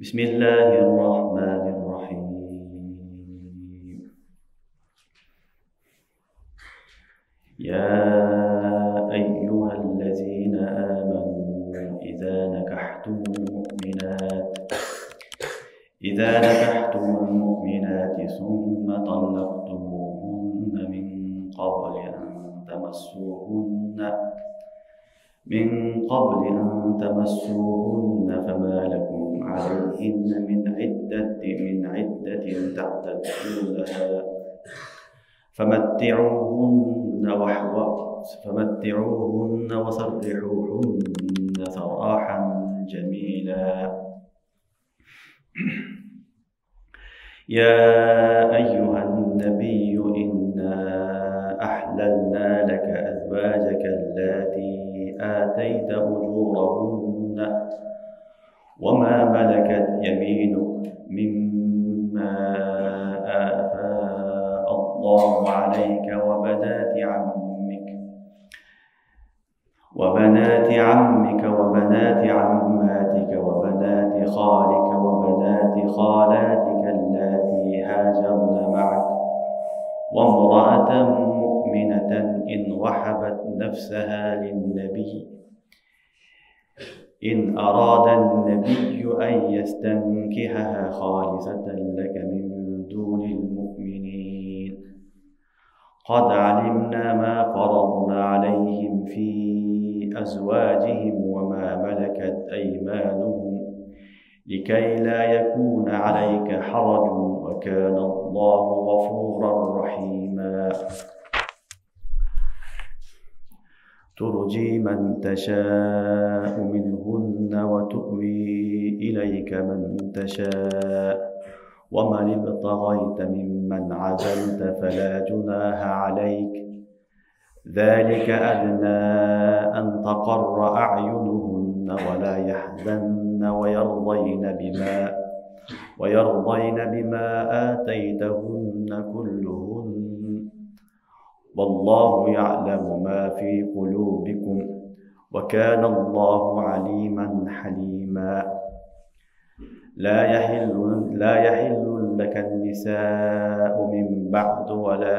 بسم الله الرحمن الرحيم. يا أيها الذين آمنوا إذا نكحتم المؤمنات ثم طلقتموهن من قبل أن تمسوهن فما لكم عليهن من عدة تعتدونها فمتعوهن وسرحوهن سراحا جميلا. يا أيها النبي إنا أحللنا لك أزواجك اللاتي آتيت أجورهن وما ملكت يمينك مما آفاء الله عليك وبنات عمك وبنات عماتك وبنات خالك وبنات خالاتك اللاتي هاجرن معك وامرأة مؤمنة إن وهبت نفسها للنبي إن أراد النبي أن يستنكحها خالصة لك من دون المؤمنين. قد علمنا ما فرضنا عليهم في أزواجهم وما ملكت أيمانهم لكي لا يكون عليك حرج وكان الله غفورا رحيما. ترجي من تشاء منهن وتؤوي إليك من تشاء ومن ابتغيت ممن عزلت فلا جناح عليك ذلك أدنى أن تقر أعينهن ولا يحزن ويرضين بما آتيتهن كلهن والله يعلم ما في قلوبكم وكان الله عليما حليما. لا يحل لك النساء من بعد ولا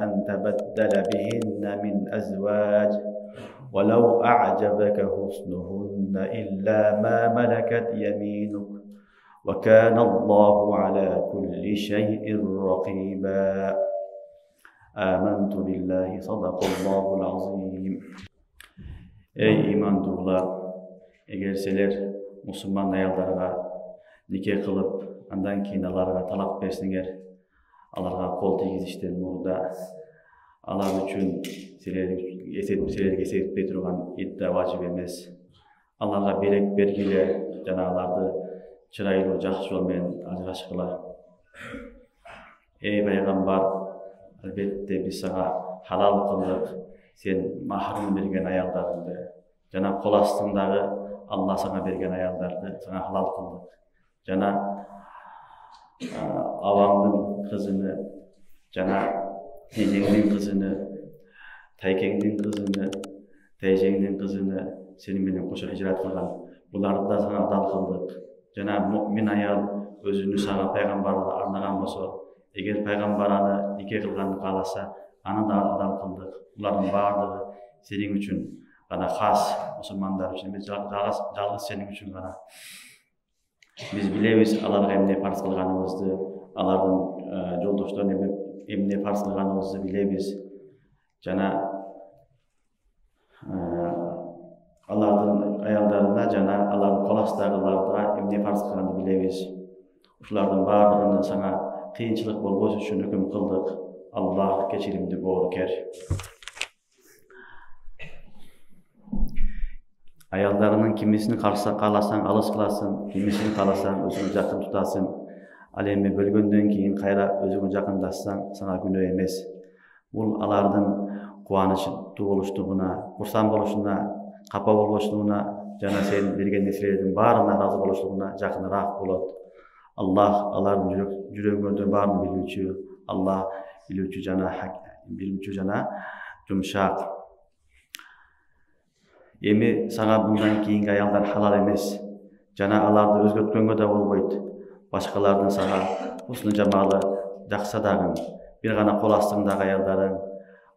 أن تبدل بهن من أزواج ولو أعجبك حسنهن إلا ما ملكت يمينك وكان الله على كل شيء رقيبا. آمنت بالله صدق الله العظيم. Ey imandırlar, eğer sizler Müslüman ayallarga nikah kılıp, andan keyin alarga talak bersiңер, alarga kol тийгизиштен murda, alar үчүн силерге эсептей турган идда важип эмес. Аларга белек бергиле, жана аларды чырайлуу жакшы жол менен ажырашкыла. Ey пайгамбар, албетте биз сага халал кылдык, сен махрым берген аялдарыңды, жана кол астыңдагы Алла сага берген аялдарды сага халал кылдык. Жана абаңдын кызыны, жана эжеңдин кызыны, тайкеңдин кызыны, тайжеңдин кызыны сени менен кошо хижрат кылган. Буларды да сага адал кылдык. Жана муъмин аял өзүнү сага пайгамбарга арнаган болсо, эгер пайгамбар аны нике кылганды кааласа, аны да адал кылдык. Булардын баардыгы сенин үчүн гана хас, мусулмандар үчүн эмес, жалгыз сенин үчүн гана. Биз билебиз аларга эмне фарз кылганыбызды, алардын жолдошторуна эмне фарз кылганыбызды билебиз. Жана алардын аялдарына жана алардын кол астындагыларга эмне фарз кылганды билебиз. Ушулардын баардыгына сага кыйынчылык болбош үчүн өкүм кылдык. Аллах кечиримди боорукер. Аялдарынын кимисин кааласаң алыс кыласың, кимисин кааласаң өзүңө жакын тутасың. Ал эми бөлгөндөн кийин кайра өзүңө жакындашсаң сага күнөө эмес. Бул алардын кубанычтуу болуштугуна, курсан болушуна, капа болбоштугуна жана сен берген нерселердин баарына ыраазы болуштугуна жакыныраак болот. Аллах алардын жүрөгүңөрдүн баарын билүүчү, Аллах билүүчү жана жумшак. Эми сага bundan кийинки аялдар халал эмес. Жана аларды өзгөрткөнгө да болбойт. Башкалардын сага хусну жамалы жаксадагын, бир гана кол астыңдагы аялдарың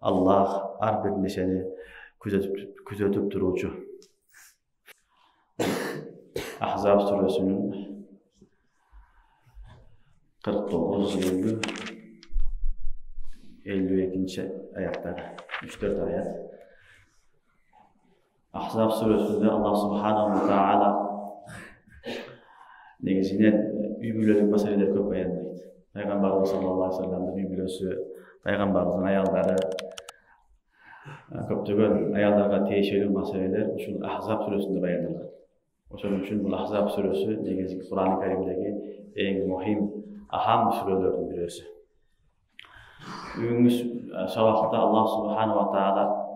Аллах ар бир нерсени күзөтүп туруучу. Ahzab surasının 49, 52 ayetleri, 3-4 ayet. Ahzab surasında Allah subhanahu wa ta'ala negizine üybülölük meseleleri köp bayanlaydı. Peygamberimiz sallallahu aleyhi ve sellem'de üybülösü, Peygamberimizin ayalları, köptөгөн ayallarga teşekkür meseleler uşul Ahzab surasında bayanlangan. Oşun üçün bu Ahzab suresi negizki Kur'an-ı Kerim'deki en muhim, aham sürelerden birisi. Bugünkü sabahta Allah subhanahu wa ta'ala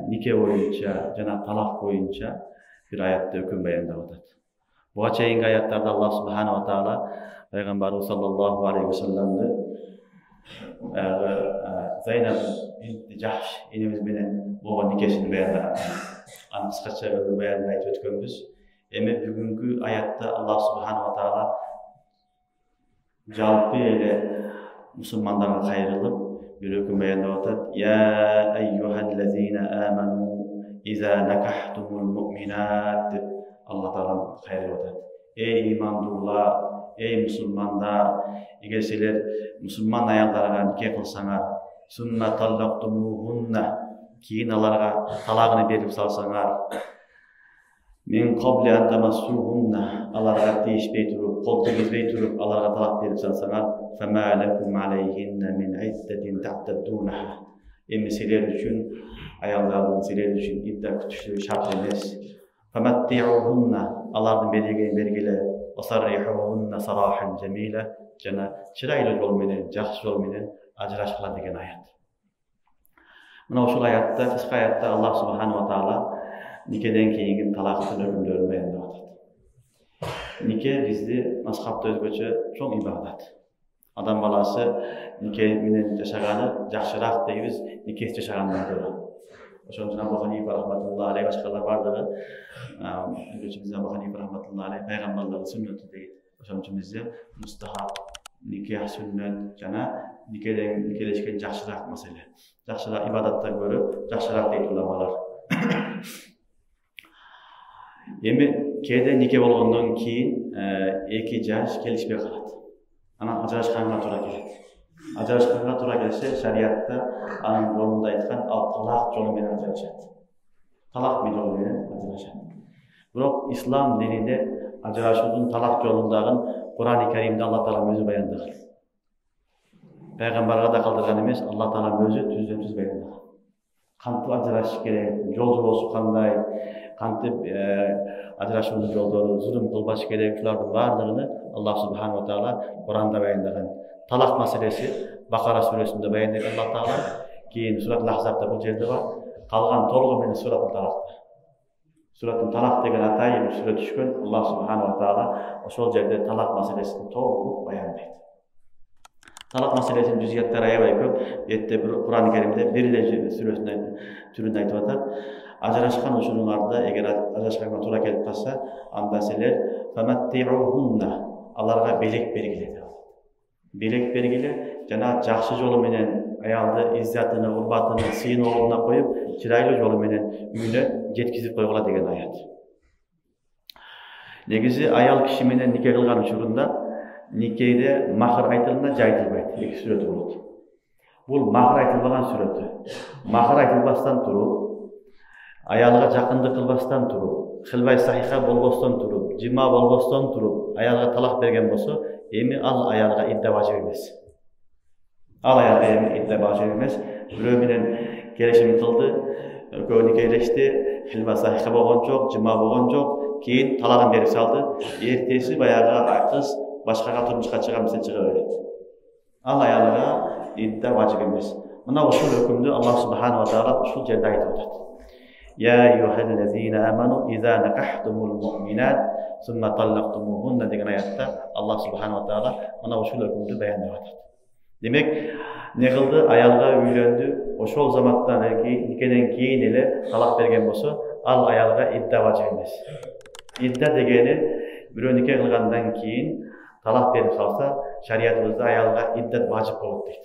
nike boyunca, jana talak boyunca bir ayette hüküm bayandap atat. Buga çeyinki ayetlarda Allah subhanahu wa ta'ala Peygamberimiz sallallahu aleyhi ve sellem'de Zeynep binti Jahsh inemiz menen boğan nikesini bayandap. Anı kısaça bayanlayıp ötkönbüz. Emi bugünkü ayette Allah subhanahu wa ta'ala jalpı ele Müslümanlara kayrılıp bir hüküm bayandap atat. Ya eyyuhellezine amanu iza nakahtumul mu'minat. Allah ta'ala kayrılıp atat. Ey imandurlar, ey Müslümanlar, eğer sizler Müslüman ayallarga nikah kılsaňar, summa tallaqtumuhunna, keyin alarga talagını berip salsaňar, min qabli an tamassuhunna, alarga tiyişpey turup, kol tegizbey turup, alarga talak berip salsaňar, fama lakum alayhinna min iddatin ta'taddunaha. Emi sizler üçün, ayallardan sizler üçün idda kütüşlüğü şart emes. Famatti'uhunna, alardan belgele, wasarrihuhunna sarahan jamila, jana çiraylı jol menen, jakşı jol menen ajraşkıla degen ayat. Mına uşul ayatda, kıska ayatda Allah subhanahu wa ta'ala nikeden keyingi talaqtın hükümlerini bayandap atat. Nike bizde mazhabda özgöçe çok ibadat. Adam balası nike menen jaşagany jakşyrak deybiz, nikeh jaşagandan görä. Oşon üçün Abu Hanife rahmetullahi aleyh başkalar bardygy, özgöçümizde Abu Hanife rahmetullahi aleyh peygamberlerin sünneti deyil. Oşon üçün bizde mustahab, nikah sünnet, jana nikeleşken jakşyrak mesele. Jakşyrak ibadattan görüp, jakşyrak deyip ulamalar. Emi kede nikah bolgondan keyin eki jaş kelişpey kalat. Ana ajraşkanга toora kelet. Ajraşkanга toora kelсе şariatta anın yolunda aytkan talak jolu menen ajraşat. Talak jolu menen ajraşat. Biroq İslam dininde ajraşuudun talak jolundagı Kur'an-ı Kerim'de Allah Taala özü bayandagan. Peygamberge da kaldırgan emes, Allah Taala özü tüz bayandagan. Kantip ajraşış kerek, jol bolsu kanday, kantip ajraşuudun joldoru, zulüm kılbaş kerek, şulardın bardygyny Allah subhanahu wa ta'ala Kur'anda bayandagan. Talak meselesi Bakara suresinde bayandagan Allah Taala, keyin Surat Al-Ahzab'da bu jerde var. Kalgan tolgu menen Surat Talak'ta. Surat Talak degen atay bir sure düşkün. Allah subhanahu wa ta'ala oşol jerde talak meselesini to'g'ri bayandaydi. Talak meselesinin cüziyatları ayabay köp. Yette Kur'an-ı Kerim'de birle suresinden türünde aytıp atat. Ajraşkan uşunlarda eger ajraşkanга toora kelip kalsa, anda sizler famatti'uhunna, alarga belek bergile. Belek bergile jana jakşı jolu menen ayaldı izzatyny, hurmatyny, sıyın oruna koyup, çiraylı jolu menen üyüne jetkizip koygula degen ayat. Negizi ayal kişi menen nikah kılgan учурунда nikahde mahır aytılına jaytılbayt. İki süreti bolot. Bul mahır aytılbagan süreti. Mahır aytılbastan turup, ayalga jakındyk kılbastan turup, hılbay sahiha bolbostan turup, jima bolbostan turup, ayalga talak bergen bolsa, emi al ayalga idda wajib emes. Al ayalga emi idda wajib emes. Birөө menen kelişim kıldı, ekөө nikahleşti, hılbay sahiha bolgon jok, jima bolgon jok, keyin talagын berip saldı. Ertesi bayağı kız başkaga turmuşka çıgan bize çıga öğret. Al ayalga idda wajib emes. Mına uşul hükümdü Allah subhanahu wa ta'ala uşul jerde aytıp atat. Ya eyyuhellezine amanu iza nakahtumul mu'minat summa tallaqtumuhunna degen ayatda Allah subhanahu wa ta'ala mına uşul hükümdü bayandap atat. Demek ne kıldı? Ayalga üylöndü. Oşol zamandan nikeden keyin ele talak bergen bolsa, al ayalga idda wajib emes. İdda degeni bирөө нике кылгандан кийин талак берип салса, шариятыбызда аялга иддат важип болот дейт.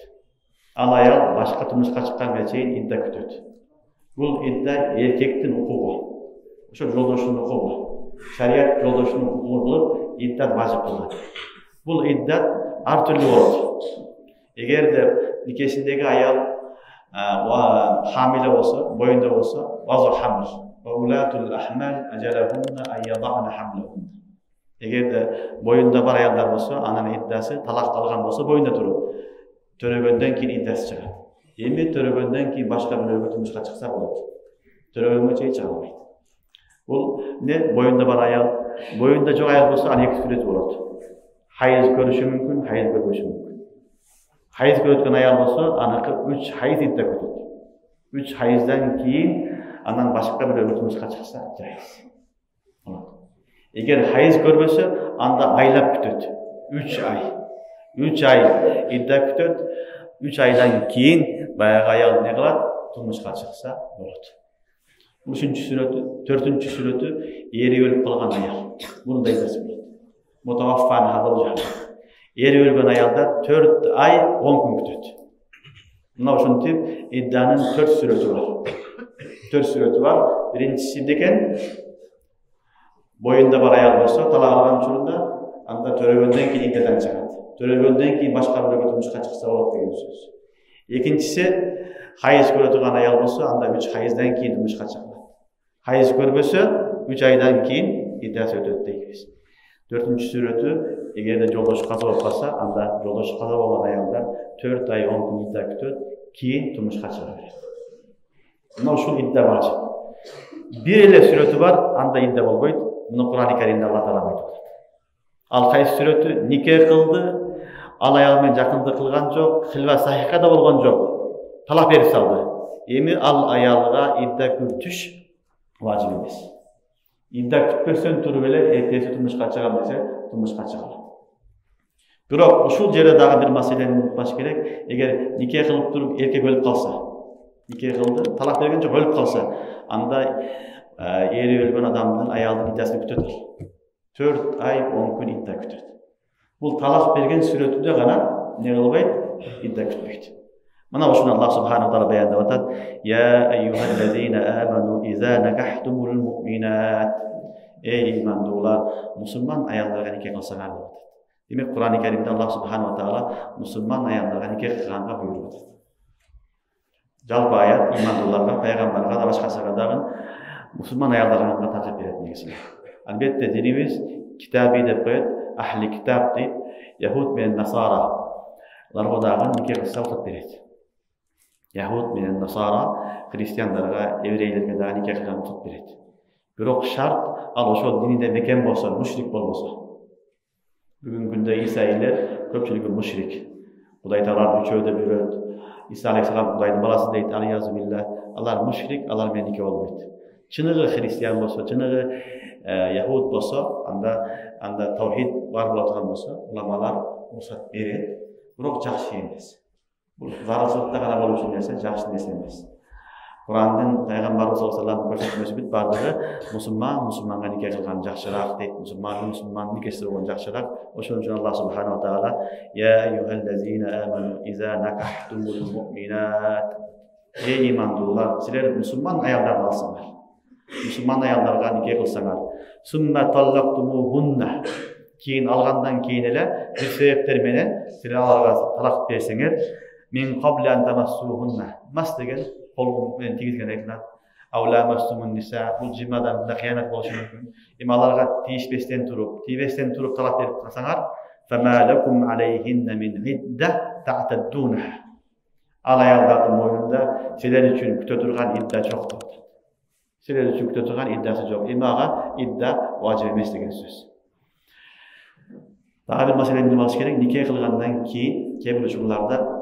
Ал аял башка турмушка чыкканга чейин идда күтөт. Бул идда эркектин укугу. Ошо жолдошунун укугу. Шарият жолдошунун укугу кылып иддат важип кылат. Бул иддат ар түрлүү болот. Эгерде никесиндеги аял хамиле болсо, боюнда болсо, вазу хамл. Улатул ахмал ажалахунна айядана хамлахунна. Эгерде боюнда бар аялдар болсо, анын иддасы талак калган болсо боюнда туруп, төрөгөндөн кийин иддасы чыгат. Эми төрөгөндөн кийин башка бирөөгө турмушка чыкса болот. Төрөгөнгө чейин чыга албайт. Бул не боюнда бар аял, боюнда жок аял болсо анын эки сүрөтү болот. Хайыз көрүшү мүмкүн, хайыз көрбөшү мүмкүн. Хайыз көрөткөн аял болсо, аныкы 3 хайыз идда күтөт. 3 хайыздан кийин анан башка бирөөгө турмушка чыкса жайыз. Эгер хайыз көрбөсө, анда айлап күтөт. 3 ай. 3 ай идда күтөт. 3 айдан кийин баягы аял не кылат? Турмушка чыкса болот. 3-чү сүрөтү, 4-чү сүрөтү эри өлүп калган аял. Мунун да иддасы болот. Мутаваффан хазал. Эри өлгөн аялда 4 ай 10 күн күтөт. Мына ушинтип идданын 4 сүрөтү бар. 4 сүрөтү бар. Биринчиси декен боюнда бар аял болсо, талак алган учурунда анда төрөгөндөн кийин иддадан чыгат. Төрөгөндөн кийин башка бирөөгө турмушка чыкса болот деген сөз. Экинчиси хайыз көрө турган аял болсо, анда 3 хайыздан кийин турмушка чыгат. Хайыз көрбөсө 3 айдан кийин иддасы өтөт дейбиз. 4-чү сүрөтү эгерде жолдош каза болуп калса, анда жолдош каза болгон аялдар 4 ай 10 күн идда күтөт, кийин турмушка чыга берет. Мына ушул идда важип. Бир эле сүрөтү бар, анда идда болбойт. Муну Кур'ан-ы Каримде Алла Таала айтып атат. Ал кайсы сүрөтү? Нике кылды, ал аял менен жакындык кылган жок, хилва сахиха да болгон жок. Талак берип салды. Эми ал аялга идда күтүш важип эмес. Идда күтпөстөн туруп эле эртеси турмушка чыгам десе, турмушка чыга алат. Бирок ушул жерде дагы бир маселени унутпаш керек. Эгер нике кылып туруп эркек өлүп калса, нике кылды, талак берген жок, өлүп калса, анда эри өлгөн адамдын аялдын иддасын күтөт ал. 4 ай 10 күн идда күтөт. Бул талак берген сүрөтүдө гана не кылбайт? Идда күтпөйт. Мына ошону Аллах субханаху таала баяндап атат. Я айюхаллазина аману иза накахтумул муъминат. Эй имандуулар, мусулман аялдарга нике кылсаңар деп атат. Демек Кур'ан-ы Каримде Аллах субханаху таала мусулман аялдарга нике кылганга буйруп атат. Жалпы аят имандууларга, пайгамбарга да башкасына дагы мусулман аялдарга тартип берет негизи. Албетте динибиз китаби деп коет, ахли китап дейт, яхуд менен насараларга дагы нике кылса рухсат берет. Яхуд менен насара христиандарга, еврейлерге дагы нике кылганга рухсат берет. Бирок шарт ал ошол динде бекен болсо, мушрик болбосо. Бүгүнкү күндө исаилер көпчүлүгү мушрик. Кудай тааланын үчөөдө бирөө İsa aleyhisselam Kuday'ın balası deyit, aliyazu billah, alar müşrik, alar menike nikah olmaydı. Çınığı Hristiyan olsa, çınığı Yahud olsa, anda tavhid var bulaturan olsa, ulamalar ruhsat verir. Bırak жақсы емес. Bu zararçılıkta gana bolu üçün derse, жақсы nesi емес. Kur'an'ın Peygamberimiz sallallahu aleyhi ve sellem koşuşturması bit bardığı, Müslüman'a nikah kılgan жақсырақ deyit, Müslüman nikahsız olan жақсырақ. Oşun için Allah subhanahu wa ta'ala, Ya eyyuhellezine amanu iza nakahtumul mu'minat. Ey imanlılar, sizler Müslüman ayallardan alsınlar. Müslüman ayallarga nikah kılsınlar. Sümme tallaktumuhunna. Keyin algandan keyin ele bir sebepler menen sizler alarga talak berseňer, min qabli an tamassuhunna. Mas degen kol menen tigizgen aytılат. Awla mastumun nisa, bu jimadan da xiyanat boluşu mümkün. İmalarga tiyişbesden turup talak berip kalsaňar, fema lakum alayhinna min idda ta'tadduna. Al ayallardın moýnunda sizler üçin kütö turgan idda jokdur. Sizler üçin kütö turgan iddasy jok. Imaga idda wajib emes degen söz. Daha bir meseleni bilmemiz gerek. Nikah kılgandan keyin kebir uçurlarda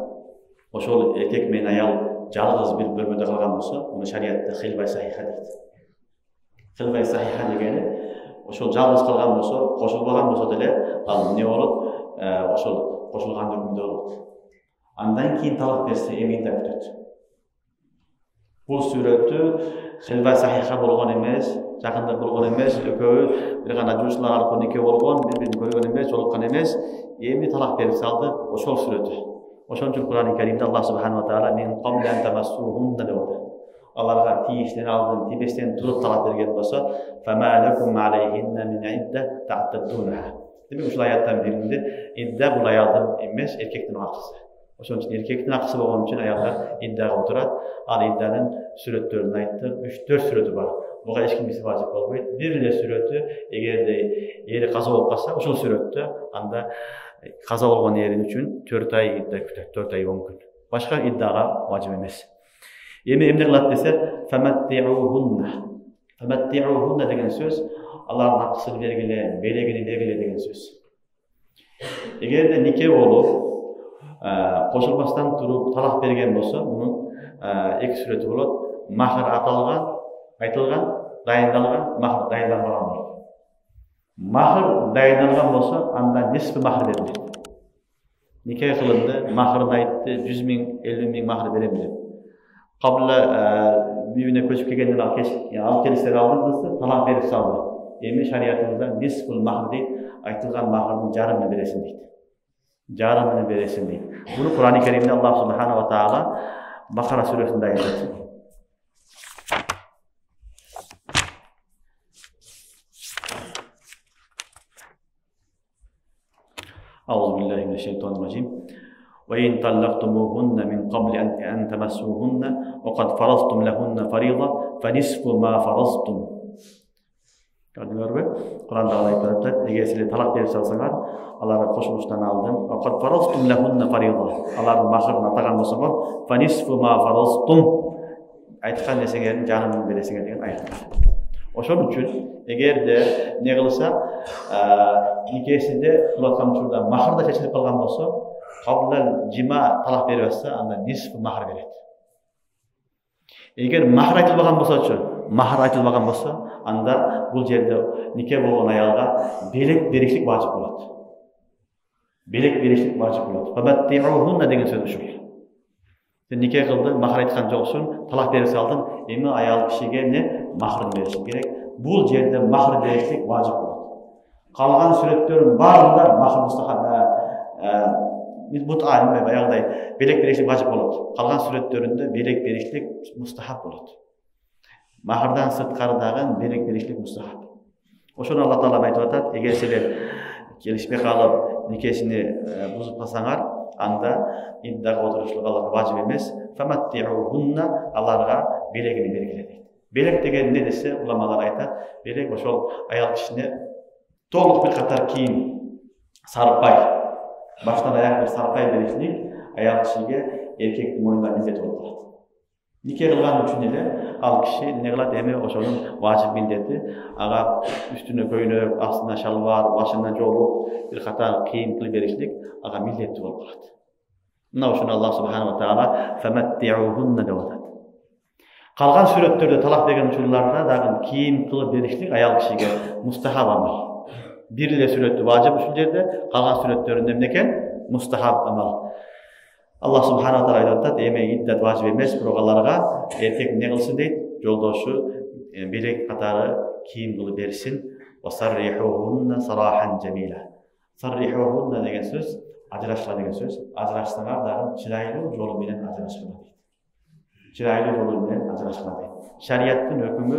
oşol erkek men ayal жалгыз bir bölmede kalgan bolsa, onu şeriatda hilva sahiha deydi. Hilva sahiha degeni oşol жалгыз kalgan bolsa, koşulbagan bolsa dele al ne bolot? Oşol koşulgan hükümde bolot. Andan keyin talak berse emin de kütөт. Bu suretü hilva sahiha bolgan emes, жакындык болгон эмес, экөөбү бир гана жуушулар аркылуу нике болгон, бири-бирин көргөн эмес, жолуккан эмес, эми талак берип салды, ошол сүрөтү. Ошон үчүн Кур'ан-ы Каримде Аллах субханаху ва таала мен qabla an tamassuhunna деп атат. Аларга тийиштен алдын, тийбестен туруп талак берген болсо, fama lakum alayhinna min idda ta'taddunha. Демек ушул аяттан биринде идда бул аялдын эмес, эркектин акысы. Ошон үчүн эркектин акысы болгон үчүн аялдар иддага отурат. Ал идданын сүрөттөрүн айтты. 3-4 сүрөтү бар. Буга эч кимге важип болбойт. Бир эле сүрөтү, эгерде эри каза болуп калса, ошол сүрөттө анда каза болгон эрин үчүн 4 ай идда күтөт, 4 ай 10 күн. Башка иддага важип эмес. Эми эмне кылат десе, famatti'uhunna деген сөз алардын акысын бергиле, белегини бергиле деген сөз. Эгерде нике болуп кошулбастан туруп талак берген болсо, мунун 2 сүрөтү болот. Махр аталган, айтылган, дайындалган, махр дайындалбаган болот. Махр дайындалган болсо, анда нисфи махр берилет. Нике кылынды, махрын айтты, 100 миң, 50 миң махр берем деп. Кабла үйүнө көчүп келгенден алып келиштер алдырды, талак берип салды. Эми шариятыбызда нисфул махр дейт, айтылган махрдын жарымын бересиң дейт. Жарымын бересиң дейт. Буну Кур'ан-ы Каримде Аллах субханаху ва таала Бакара сүрөсүндө айтат. Ауzu billahi mineşşeytanirracim. وإن طلقتموهن من قبل أن تمسوهن وقد فرضتم لهن فريضة فنصف ما فرضتم. Gördüңөрбү? Kur'anda aytат, эгер силер талак берип салсаңар, аларга кошулуштан алдын, وقد فرضتم لهن فريضة. Алардын махрын атаган болсоңор, فنصف ما فرضتم. Айткан нерсеңердин жарымын бересиңер деген аят. Ошон үчүн эгерде не кылса, никесинде кылаткан учурда махр да чечилип калган болсо, Qabla cima talak berip atsa, anda nisf mahr berет. Эгер mahr айтылбаган болсо, анда бул жерде нике болгон аялга белек беришлик важип болот. Белек беришлик важип болот. Famatti'uhunna деген сөз ушул. Сен нике кылды, mahr айткан жоксуң, талак берип салдың, эми аял кишиге эмне махрын беришиң керек. Бул жерде mahr беришлик важип болот. Калган сүрөттөрдүн баарында mahr мустахаб баягыдай белек беришлик важип болот. Калган сүрөттөрүндө белек беришлик мустахаб болот. Махрдан сырткарыдагы белек беришлик мустахаб. Ошону Аллах Таала айтып атат, эгер силер келишпей калып никесини бузуп калсаңар, анда иддага отурушулук аларга важип эмес. Famatti'uhunna аларга белегини бергиле дейт. Белек деген эмне десе, уламалар айтат, белек ошол аял кишине толук бир катар кийим сарпай, баштан аяк бир сарпай беришлик аял кишиге эркектин мойнунда милдет болуп калат. Нике кылган үчүн эле ал киши эмне кылат, эми ошонун важип милдети, ага үстүнө көйнөк, астына шалбар, башына жолук бир катар кийим кылып беришлик ага милдеттүү болуп калат. Мына ошону Аллах субханаху ва таала famatti'uhunna деп атат. Калган сүрөттөрдө талак берген учурларда дагы кийим кылып беришлик аял кишиге мустахаб амал. Бир эле сүрөттү важип ушул жерде, калган сүрөттөрүндө эмне экен? Мустахаб амал. Аллах субханаху ва таала айтып атат, эми иддат важип эмес, бирок аларга эркек эмне кылсын дейт? Жолдошу белек катары кийим кылып берсин. Wasarrihuhunna sarahan jamila. Sarrihuhunna деген сөз ажырашкан деген сөз. Ажырашсаңар дагы чырайлуу жолу менен ажырашкан дейт. Чырайлуу жолу менен ажырашкан дейт. Шарияттын өкүмү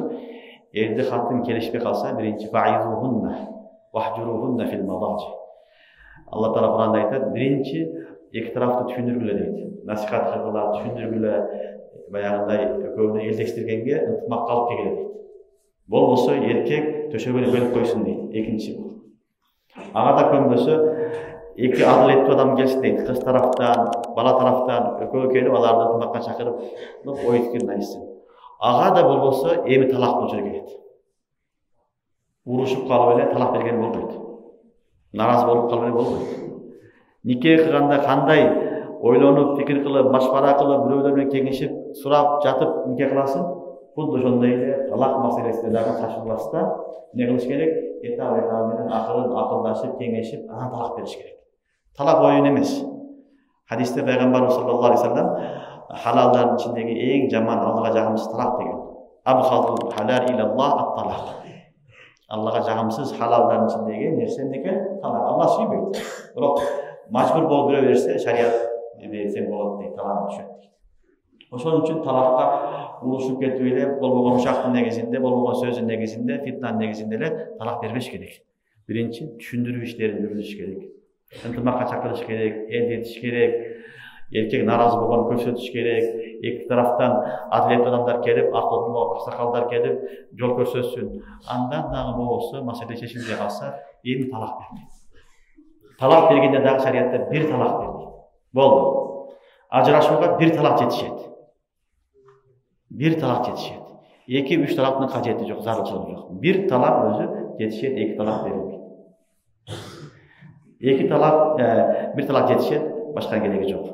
эрди катын келишпей калса, биринчи fa'idhuhunna wahjuruhunna fil madaji. Алла Таала Кур'анда айтат, биринчи эки тарафты түшүндүргүлө дейт. Насихат кылгыла, түшүндүргүлө, баягындай экөөнү элдештиргенге ынтымак калып келе дейт. Болбосо эркек төшөгөнү бөлүп койсун дейт. Экинчи. Ага да көнбөсө эки адилеттүү адам келсин дейт. Кыз тарафтан, бала тарафтан экөө келип аларды ынтымакка чакырып, ой пикирин айтсын. Ага да болбосо эми талак болчу келет. Урушуп калып эле талак берген болбойт. Наразы болуп калып эле болбойт. Нике кылганда кандай ойлонуп, пикир кылып, машвара кылып, бирөөлөр менен кеңешип, сурап жатып нике кыласың? Худду ошондой эле талак маселесине дагы шашылбастан эмне кылыш керек? Этап менен акырын акылдашып, кеңешип, анан талак бериш керек. Талак оюн эмес. Хадисте пайгамбарыбыз саллаллаху алейхи вассалам халалдардын ичиндеги эң жаман, Аллага жагымсыз талак деген. Abghadul halal ilallah at-talaq. Allah'a jagımsız halalların içindeki nerseniki talak. Allah süybeydi. Biroq majbur bolup beraverse şariat bersen bolot deydi, talak düşöt. Oşoň üçin talakka uluşup ketip ele bolbogon uşaktın negizinde, bolbogon sözün negizinde, fitnan negizinde ele talak berбеш керек. Birinci, düşündürüp işlerini yürütüş gerek. Ынтымакка чакырыш керек, elde etiş gerek. Erkek narazı bolганын көрсөтүш керек. Эки тарафтан адилеттүү адамдар келип, акылдуу аксакалдар келип, жол көрсөтсүн. Андан дагы болбосо, маселе чечилбей калса, эми талак бермейт. Талак бергенде дагы шариатта бир талак бербейт. Болду. Ажырашууга бир талак жетишет. Bir talak жетишет. 2-3 talактын кажети жок, зарылчылыгы жок. Bir talak өзү жетишет, 2 talak берилбейт. 2 talak, bir talak жетишет, башка кереги жок.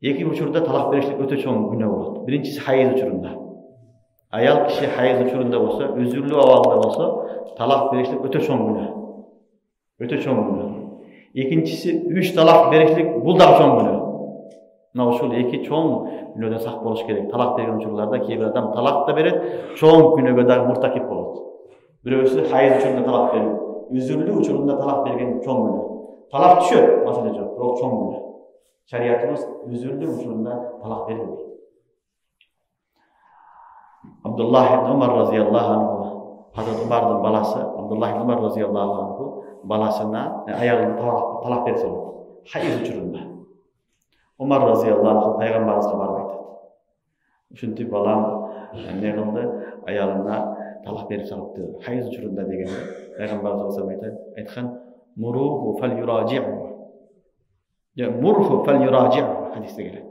Эки учурда талак беришлик өтө чоң күнөө болот. Биринчиси хайыз учурунда. Аял киши хайыз учурунда болсо, үзүрлүү абалда болсо, талак беришлик өтө чоң күнөө. Өтө чоң күнөө. Экинчиси 3 талак беришлик бул дагы чоң күнөө. Мына ушул эки чоң күнөөдөн сак болуш керек. Талак берген учурларда кээ бир адам талак да берет, чоң күнөөгө дагы муртакип болот. Бирөөсү хайыз учурунда талак берет, үзүрлүү учурунда талак берген чоң күнөө. Талак түшөт, маселе жок, бирок чоң күнөө. Şariatımız özürlü usulunda talak verilmeydi. Abdullah ibn Umar radıyallahu anhu, Hazreti Umar'ın balası, Abdullah ibn Umar radıyallahu anhu, balasına ayağını talak verse oldu. Hayız uçurunda. Umar radıyallahu anhu, Peygamberimiz'e barıp aytadi. Uşunti balam ne kıldı? Ayağına talak verip salıptı. Hayız uçurunda degende, Peygamberimiz aytkan, muruhu fel yuraci'u. Murhu fel yuraci' hadiste gelir.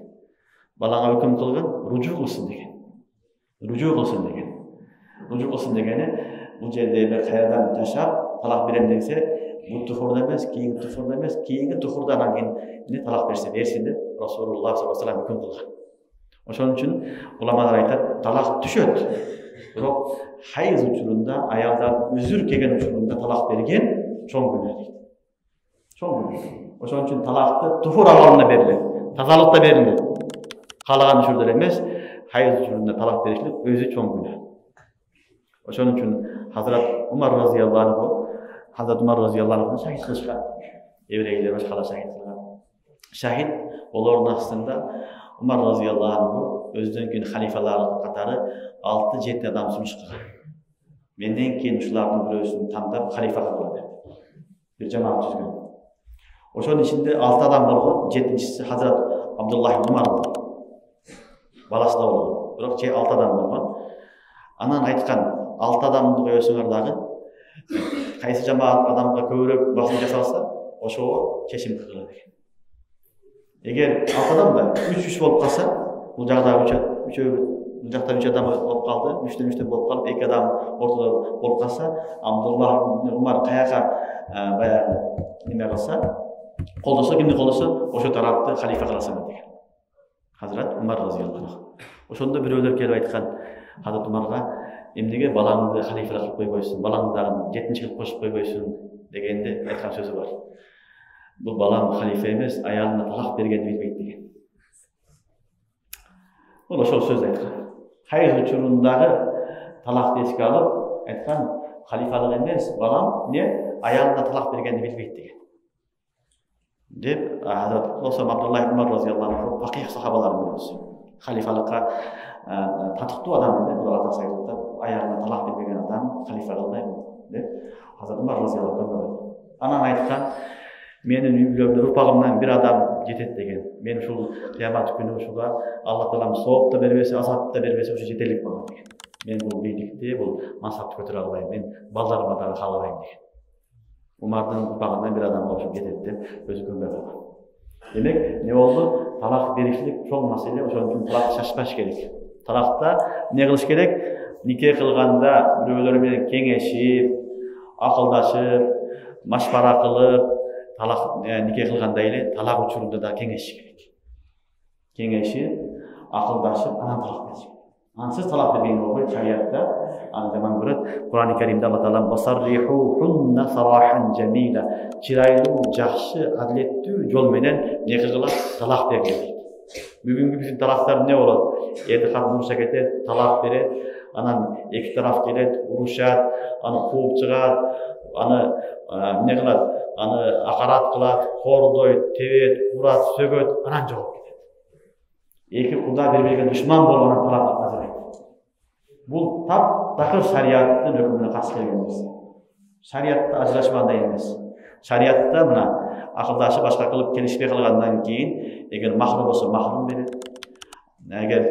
Balağa hüküm kılgın, rucu kılsın degen. Rucu kılsın degen. Rucu kılsın degeni, bu jerde bir kayadan taşap, talak beren degse, bu tuhurda emas, keyingi tuhurda emas, keyingi tuhurdan angin talak berse bersin de Rasulullah sallallahu aleyhi ve sellem hüküm kılgan. Oşon üçün ulamalar aytat, talak düşöt. Biroq hayız uçurunda, ayaldan üzür kelgen uçurunda talak bergen çoң günö deydi. Çoң günö. Oşon üçün talakты tuhur alanına berilir, tazalıkta berilir. Kalagan uçurda emas, hayız uçurunda talak berişlik özü çoң günö. Oşon üçün Hazret Umar radıyallahu anhu şahit kılışkan. Evreyler başkalar şahit kılgan. Şahit olorun aslında Umar radıyallahu anhu özden keyin halifeler katары 6-7 adam sumuş kılgan. Menden keyin uşulardın biröösүн tandap halife kılgan. Bir cemaat tüzgөн. Oşonun içinde 6 adam bolgon, 7-incisi Hazret Abdullah ibn Umar bolgon. Balası da bolgon. Biroq 6 adam bolgon. Anan aytkan 6 adamды koyosуңар dagы kayсы cemaat adamga köbürөөк basım jasalsa, oşogo çeşim kılır деген. Eger 6 adam da 3-3 bolup kalsa, bul jagda 3 adam bolup kaldı, 3'ten bolup kalıp 2 adam ortada bolup kalsa, Abdullah ibn Umar kayaka bayağı nime kılsa, koldosa, kimni koldosa, oşo tarapты halife kılasın деген. Hazret Umar radıyallahu anh. Oşonda biröөлөр kelip aytkan, Hazret Umarga, emnege balаңды халифелик кылып койбойсуң, балаңды дагы 7-чи кылып кошуп койбойсуң дегенде айткан сөзү бар. Бул балам халифе эмес, аялына талак бергенди билбейт деген. Бул ошол сөз айткан. Хайыз учурундагы талакты эске алып айткан, халифалык эмес, балам не аялына талак бергенди билбейт деген. Деп Hazret Osman Abdullah ibn Umar radıyallahu anh fakih sahabaların birisi. Halifalыкка татыктуу адам edi. Bu ata sayıldı. Ayağına talak vermegen adam halife kılmaydı. Деп Hazret Umar radıyallahu anh. Anan aytkan, menin üylömde urpagımdan bir adam jetet деген. Men uşul kıyamat günü uşuga Allah Taalam soğuk da berбесе, azap da berбесе uşu jetelik bolan деген. Men bu beylikti, bu mansapты көтөрө албайм. Men балдарыма дагы каалабайм деген. Umar'dan urpagından bir adam oluşup jetet деп өзү көрбөй калган. Demek ne oldu? Talak berişlik çoğ masele, oşon üçün talak şaşpaş gerek. Talakta ne kılış gerek? Nikah kılganda biröөлөр менен кеңешип, акылдашып, машбара кылып, talak nikah kılganda эле talak учурунда да кеңешиш керек. Кеңешип, акылдашып, анан talak бериш керек. Ансыз talak берген болбойт, шариатта аны жаман көрөт. Кур'ан-ы Каримде Алла Таалам "Басаррихухунна сарахан jamila" чырайлуу, жакшы, адилеттүү жол менен не кылат? Талак берген. Бүгүнкү биздин талактар не болот? Эрди кат мурса кетет, талак берет, анан эки тараф келет, урушат, аны кууп чыгат, аны эмне кылат, аны акарат кылат, кордойт, тебет, урат, сөгөт, анан жооп кетет. Эки куда бири-бириге душман болгонун талап ажырайт. Бул таптакыр шариаттын өкүмүнө каршы келген нерсе. Шариатта ажырашмагандай эмес. Шариатта мына акылдашып башка кылып келишпей калгандан кийин эгер махрум болсо махрум берет. Эгер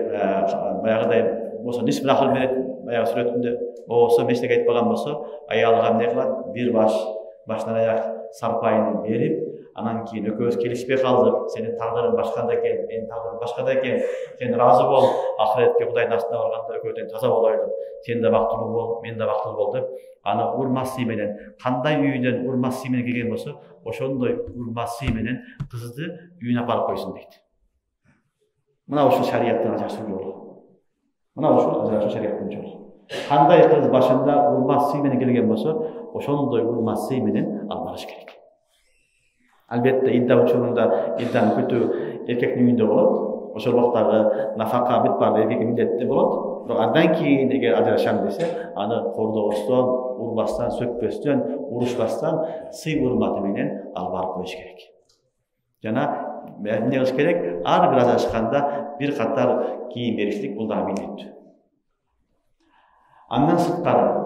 баягыдай болсо нисп нахл берет, баягы сүрөтүндө болсо мештеге айтпаган болсо аялга эмне кылат? Бир баштан аяк сарпайын берип, анан кийин экөөбүз келишпей калдык. Сенин тагдырың башкада экен, менин тагдырым башкада экен. Сен ыраазы бол, ахиретке Кудайдын астына барганда экөөдөн таза болойлук. Сен да бактылуу бол, мен да бактылуу бол деп, аны урмат сый менен, кандай үйдөн урмат сый менен келген болсо, ошондой урмат сый менен кызды үйүнө апарып койсун дейт. Мына ушул шариаттын ажырашуу жолу. Мына ушул ажырашуу шариаттын жолу. Кандай кыз башында урмат сый менен келген болсо, ошондой урмат сый менен алып барыш керек. Албетте идда учурунда идданы күтүү эркектин үйүндө болот. Ошол убактагы нафака бүт баары эркекке милдеттүү болот. Бирок андан кийин эгер ажырашам десе, аны кордобостон, урбастан, сөкпөстөн, урушпастан сый урматы менен алып барып коюш керек. Жана эмне кылыш керек? Ар бир ажырашканда бир катар кийим беришлик бул дагы милдеттүү. Андан сырткары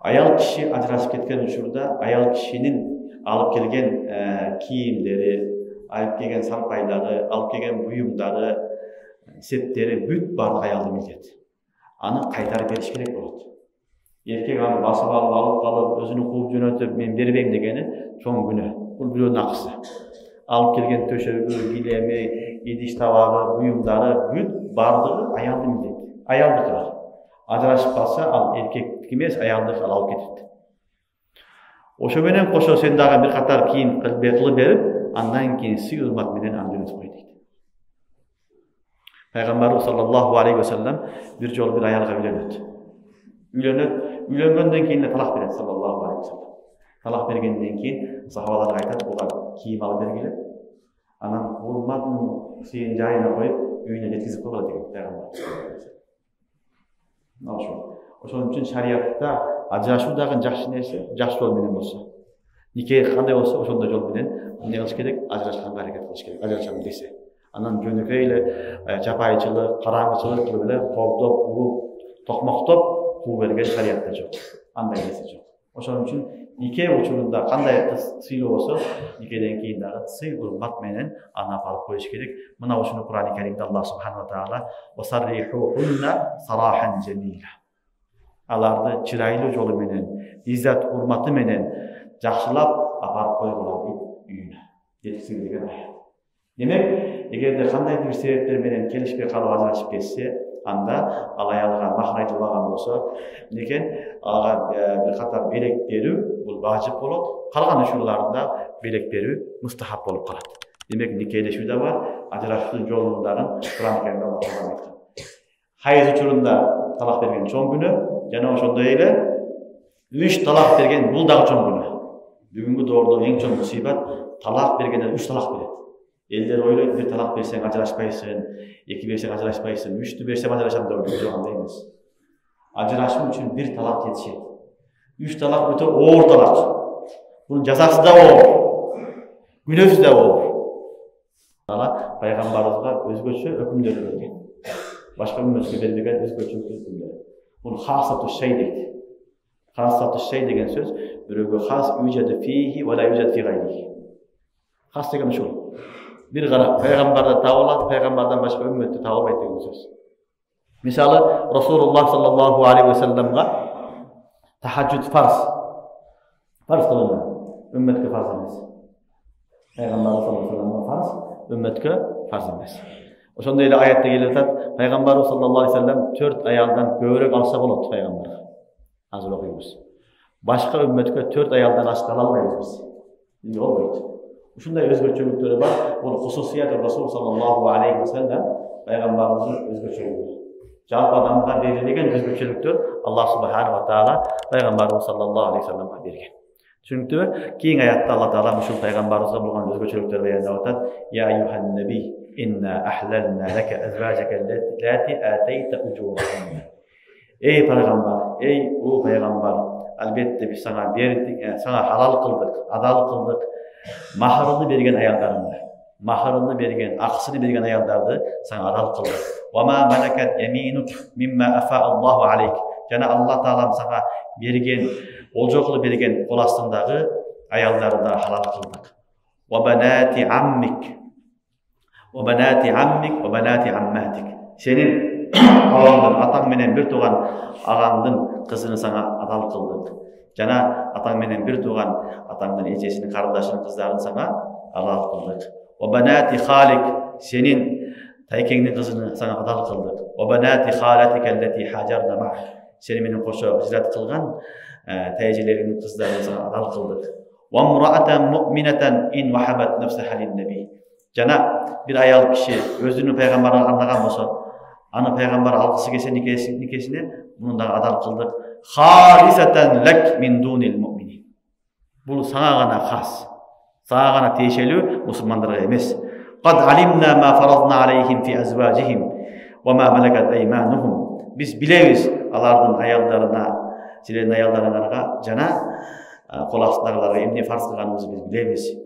аял киши ажырашып кеткен учурда аял кишинин алып келген кийимдери, алып келген сарпайлары, алып келген буюмдары, сеттери бүт баардык аялдын милдети. Аны кайтарып бериш керек болот. Эркек аны басып алып калып, өзүнү кууп жөнөтүп, мен бербейм дегени чоң күнөө. Бул бирөөнүн акысы. Алып келген төшөгү, килеми, идиш табагы, буюмдары бүт баардыгы аялдын милдети. Аялдыкы. Ажырашып калса, ал эркектики эмес, аялдыкы алып кетет. Ошо менен кошо сен дагы бир катар кийим кылып берип, андан кийин сый урмат менен аны жөнөтүп кой дейт. Пайгамбарыбыз саллаллаху алейхи ва саллям бир жолу бир аялга үйлөнөт. Үйлөнгөндөн кийин талак берет саллаллаху алейхи ва саллям. Талак бергенден кийин сахабаларга айтат, буга кийим алып бергиле. Анан урматын сыйын жайына коюп, үйүнө жеткизип койгула деген пайгамбар. Ошон үчүн шариатта ажырашуу дагы жакшы нерсе, жакшы жол менен болсо. Нике кандай болсо, ошондой жол менен эмне кылыш керек? Ажырашканга аракет кылыш керек. Ажырашам десе. Анан жөнөкөй эле жапайчылык, караңгычылык кылып эле кордоп, уруп, токмоктоп куу берген шариатта жок. Андай нерсе жок. Ошон үчүн нике учурунда кандай сыйлоо болсо, никеден кийин дагы сый урмат менен аны алып коюш керек. Мына ушуну Кур'ан-ы Каримде Аллах субханаху ва таала «Васаррихухунна сарахан жамила». Аларды чырайлуу жолу менен, иззат урматы менен жакшылап апарып койгула дейт үйүнө. Жеткизип деген аят. Демек, эгерде кандайдыр бир себептер менен келишпей калып ажырашып кетсе, анда ал аялга махр айтылбаган болсо, экен ага бир катар белек берүү бул важип болот. Калган учурларында белек берүү мустахап болуп калат. Демек, никелешүү да бар, ажырашуунун жолундагы Кур'ан-ы Каримде Аллах Таала айткан. Хайыз учурунда талак берген чоң күнөө, жана ошондой эле 3 талак берген бул дагы чоң күнөө. Бүгүнкү доордо эң чоң мусибат талак бергендер 3 талак берет. Элдер ойлойт, бир талак берсең ажырашпайсың, 2 берсең ажырашпайсың, 3тү берсем ажырашам деп ойлойт. Андай эмес. Ажырашуу үчүн 1 талак жетишет. 3 талак өтө оор талак. Бунун жазасы да оор. Күнөөсү да оор. Ала пайгамбарыбызга өзгөчө өкүмдөр берген. Башка үммөткө бербеген өзгөчө өкүмдөр. Бул хасату шей дейт. Хасату шей деген сөз бирөөгө хас үжеди фихи ва ла үжеди фи гайрихи. Хас деген ушул. Bir gara peygamberden tağılat, peygamberden başka ümmette tağılmaydı деген söz. Misali Resulullah sallallahu aleyhi ve sellem'e tahaccüd farz. Farz kılınır. Ümmetke farz emez. Peygamber sallallahu aleyhi ve sellem'e farz, ümmetke farz emez. Oşonda ile ayette gelir tat, Peygamber sallallahu aleyhi ve sellem 4 ayaldan köörek alsa bolat peygamber. Hazır okuyumuz. Başka ümmetke 4 ayaldan aşk alalmayız biz. Şimdi olmaydı. Ушундай өзгөчөлүктөрү бар. Бул хусусият Расул саллаллаху алейхи ва саллям пайгамбарыбыздын өзгөчөлүгү. Жалпы адамга берилген өзгөчөлүктөр Аллах субханаху ва таала пайгамбарыбыз саллаллаху алейхи ва салламга берген. Түшүнүктүбү? Кийинки аятта Аллах таала ушул пайгамбарыбызга болгон өзгөчөлүктөрдү баяндап атат. Я айюхан наби инна ахлална лака азважака allati атайта ujurahunna. Ey Peygamber, ey ulu Peygamber, elbette biz sana verdik, sana halal kıldık, adal kıldık. Mahrını bergen ayallarını, mahrını bergen, aksını bergen ayallardı sana adal kıldık. وَمَا مَلَكَتْ يَمِينُكْ مِمَّا أَفَاءَ اللّٰهُ عَلَيْكَ. Jana Allah Ta'ala sana bergen, olcoklu bergen kol astındağı ayalları da halal kıldık. وَبَنَاتِ عَمِّكَ وَبَنَاتِ عَمِّكَ وَبَنَاتِ عَمَّاتِكَ. Senin ağandın, atan menen bir tuğan ağandın kızını sana adal kıldık. Jana atan menen bir tuğan atandın ecesini, kardeşinin kızlarını sana adal kıldık. وَبَنَاتِ خَالِكَ. Senin taykengnin kızını sana adal kıldık. وَبَنَاتِ خَالَتِكَ الَّتِي حَاجَرْنَ مَعَكَ. Senin menen koşa hicret kılgan teyzelerinin kızlarını sana adal kıldık. وَمْرَأَةً مُؤْمِنَةً اِنْ وَحَبَتْ نَفْسَهَ لِلنَّبِيِّ. Jana bir ayal kişi özünü peygamber'e anlagan bolsa, anı peygamber algısı kese nikesine bunu da adal kıldık. Halisatan lek min dunil mu'minin. Bu sana gana has, sana gana teşelü Müslümanlara emes. Qad alimna ma faradna aleyhim fi azvajihim ve ma malakat eymanuhum. Biz bileyiz alardın ayallarına, silerin ayallarına jana kol astındagılarga emne farz kılganımızı biz bileyiz.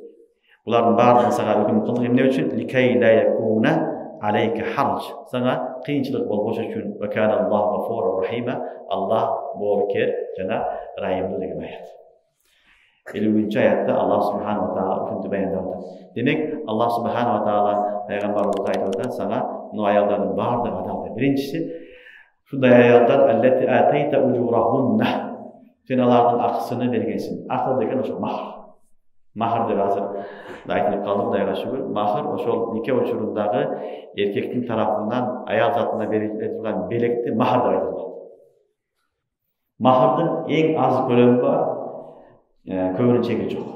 Buların barını sana hüküm kıldık emne üçün likay la yakuna aleyke harc. Sana kıyınçılık bolboş üçün ve kana Allah gafurur rahima. Allah borker jana rahimli degen ayet. 50. ayette Allah Subhanahu wa taala şunu beyanladı. Demek Allah Subhanahu wa taala peygamberimize aytdı sana bu ayetlerin barını adaldı. Birincisi şunday ayetler allati atayta ujurahunna. Sen alardın aksını bergensin. Akıl degen oşo mahr. Mahr deb hazır aytılıp kaldı Xudayga şükür. Mahr oşol nikah uçurundağı erkektin tarafından ayal zatına verilen belekti mahr deb aytıldı. Mahrın en az bölümü var, köbünün çeki çok.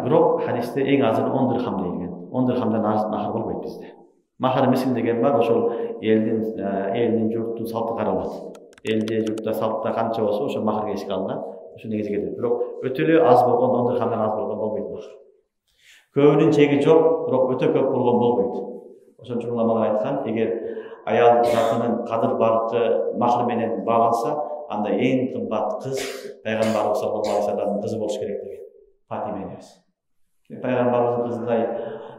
Birok hadiste en azını 10 dirham deyilgen. 10 dirhamdan az mahr bolbayt bizde. Mahr misil degen var, oşol elin jurtun saltı karalat. Elde jurtda saltda kança bolsa oşo mahr kesik alınat. Şu negizge gelir. Birok ötülü az bolgon, 10 dirhamdan az bolgon bolbayt mahr. Köbünün çeki çok, birok öte köp bolgon bolbayt. Oşon üçün ulamalar aytkan, eger ayal zatının kadır barkı mahr menen bağlansa, anda en kımbat kız Peygamberimiz sallallahu aleyhi ve sellem'in kızı boluş gerek деген. Fatime enemiz. Peygamberimizin kızınday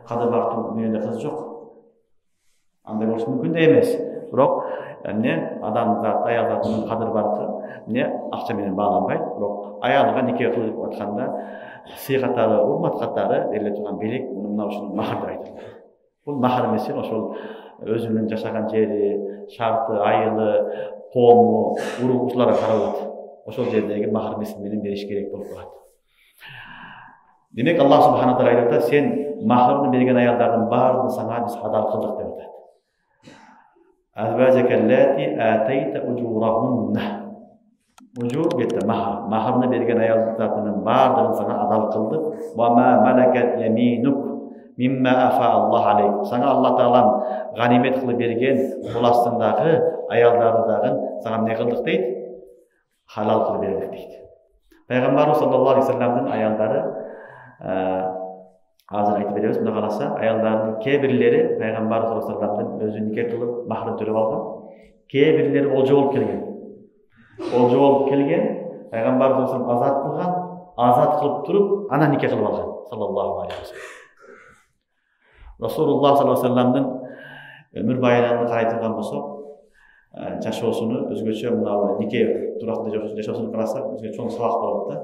kadır barkın dünyada kız yok. Anda boluş mümkün de emes. Birok ne adam zat ayal zatının kadır barkı ne akça menen bağlanbayt. Birok ayalıga nikah kılıp atkanda sый katары, urmat katары berile turgan belek mına uşunu mahr dep aytıldı. Bul mahr emesi oşol özünün jaşagan jeri, şartı, ayılı, qomu, urug'uçlara qarab oşol jerdegi mahr meseleni beriş gerek bolup turат. Demek Allah Subhanahu wa taala aytadi, sen mahrını bergen ayallardan barını sana biz adal kıldık dep aytadi. Azvajekallati atayta ujurahunna. Ujur bette mahr. Mahrını bergen ayallardan barını sana adal kıldık. Ve ma malakat yaminuk mimma afa Allah aleyk. Sana Allah Ta'ala ganimet kılıp bergen kol astındağı ayallarıdağın sana ne kıldık deydi? Halal kılıp berdik deydi. Peygamberimiz sallallahu aleyhi ve sellem'in ayalları hazır aytып berебиз. Bunda kalasa ayallarının kebirleri Peygamberimiz sallallahu aleyhi ve sellem'in özü nikah kılıp mahrını törep algan. Kebirleri olcu olup kelgen. Olcu olup kelgen Peygamberimiz sallallahu aleyhi ve sellem azat kılgan, azat kılıp turup ana nikah kılıp algan sallallahu aleyhi ve sellem. Rasulullah sallallahu aleyhi ve sellem'in ömür bayramını karaytırgan bolsak, jaşoosunu özgöçө mына нике турактуу жашоосун карасак бизге чоң сабак болот да.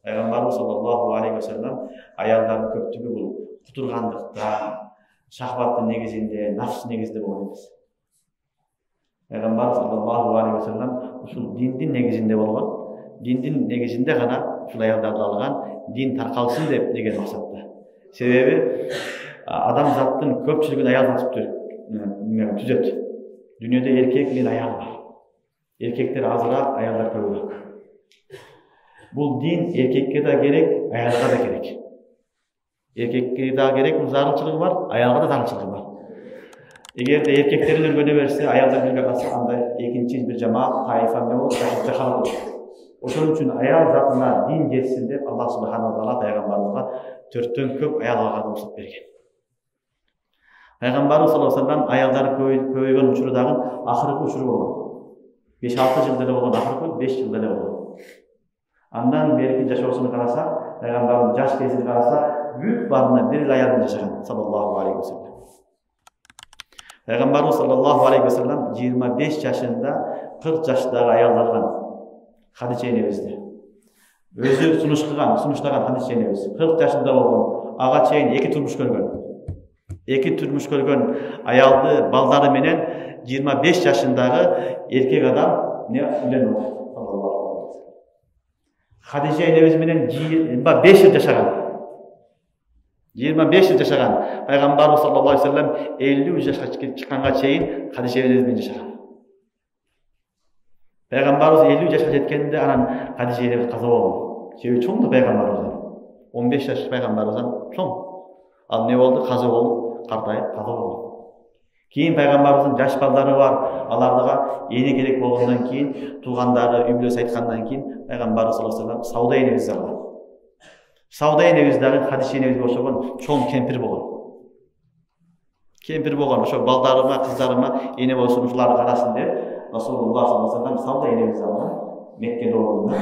Пайгамбарыбыз саллаллаху алейхи ва саллям аялдардын көптүгү бул кутургандыкта, шахваттын негизинде, нафс негизинде болгон эмес. Пайгамбар саллаллаху алейхи ва саллям ушул диндин негизинде болгон, диндин негизинде гана ушул аялдарды алган, дин таркалсын деп деген максатта. Себеби адам заттын көпчүлүгүн аял заты түзөт. Dünyada erkek ve ayal var. Erkekler azırak, ayallar köpürak. Bu din erkekke de gerek, ayalga da gerek. Erkekke de gerek, zarılçılığı var, ayalga da zarılçılığı var. Eğer de erkeklerin örgüne verse, ayallar bir kalsa, anda ikinci bir cemaat, taifa ne olur, cehalet olur. Oşun için ayal zatına din geçsinde Allah Subhanahu wa taala Peygamberimize 4'ten köp ayal algada uçup bergen. Peygamberimiz sallallahu aleyhi ve sellem ayalları köygen uçurudağın ahırkı uçuru bolgan. 5-6 жыл деле болгон, акыркы 5 жыл деле болгон. Андан берки жашоосуну карасак, пайгамбардын жаш кезин карасак, бүт баарына бир аял менен жашаган саллаллаху алейхи вассалам. Пайгамбарыбыз саллаллаху алейхи вассалам 25 жашында 40 жаштагы аялдардан Хадича энебизди өзү сунуштаган Хадича энебиз 40 жашында болгон, ага чейин 2 турмуш көргөн. 2 турмуш көргөн аялды балдары менен 25 жашындагы эркек адам үйлөнүп атат. Хадича энебиз менен 5 жыл жашаган. 25 жыл жашаган. Пайгамбарыбыз саллаллаху алейхи вассалам 50 жашка чыкканга чейин Хадича энебиз менен жашаган. Пайгамбарыбыз 50 жашка жеткенде анан Хадича энебиз каза болгон. Себеби чоңду пайгамбарыбыздан. 15 жаш пайгамбарыбыздан чоң. Ал не болду? Каза болуп, картайып каза болгон. Кийин пайгамбарыбыздын жаш балдары бар, аларга эне керек болгондон кийин, туугандары үй бүлөсү айткандан кийин пайгамбарыбыз саллаллаху алейхи вассалам Сауда энебизди алган. Сауда энебиз дагы Хадича энебизге окшогон чоң кемпир болгон. Кемпир болгон, ошо балдарыма, кыздарыма эне болсун, ушуларды карасын деп Расулуллах саллаллаху алейхи вассалам Сауда энебизди алган. Меккеде болгондо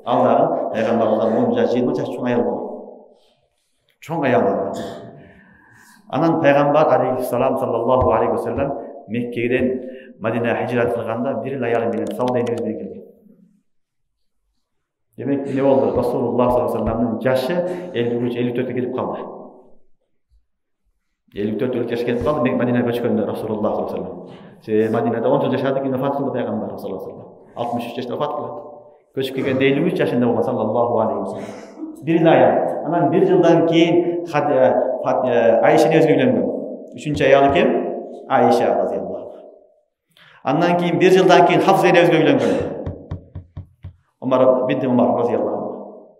ал дагы пайгамбарыбыздан 10 жаш, 20 жаш чоң аял болгон. Чоң аял болгон. Анан пайгамбар алейхиссалам саллаллаху алейхи вассалам Меккеден Мадинага хижрат кылганда бир аялы менен Сауда энебиз менен келген. Демек не болду? Расулуллах саллаллаху алейхи вассаламдын жашы 53-54 келип калды. 54 жашка келип калды Мадинага көчкөндө Расулуллах саллаллаху алейхи вассалам. Себеби Мадинада 10 жашады, кийин вафат кылды пайгамбар саллаллаху алейхи вассалам. 63 жашта вафат кылды. Көчүп келгенде 53 жашында болгон саллаллаху алейхи вассалам. Бир аял. Анан 1 жылдан кийин Айша энебизге үйлөнгөн. 3-чү аялы ким? Айша разияллаху. Андан кийин 1 жылдан кийин Хафса энебизге үйлөнгөн. Умар бинти Умар разияллаху.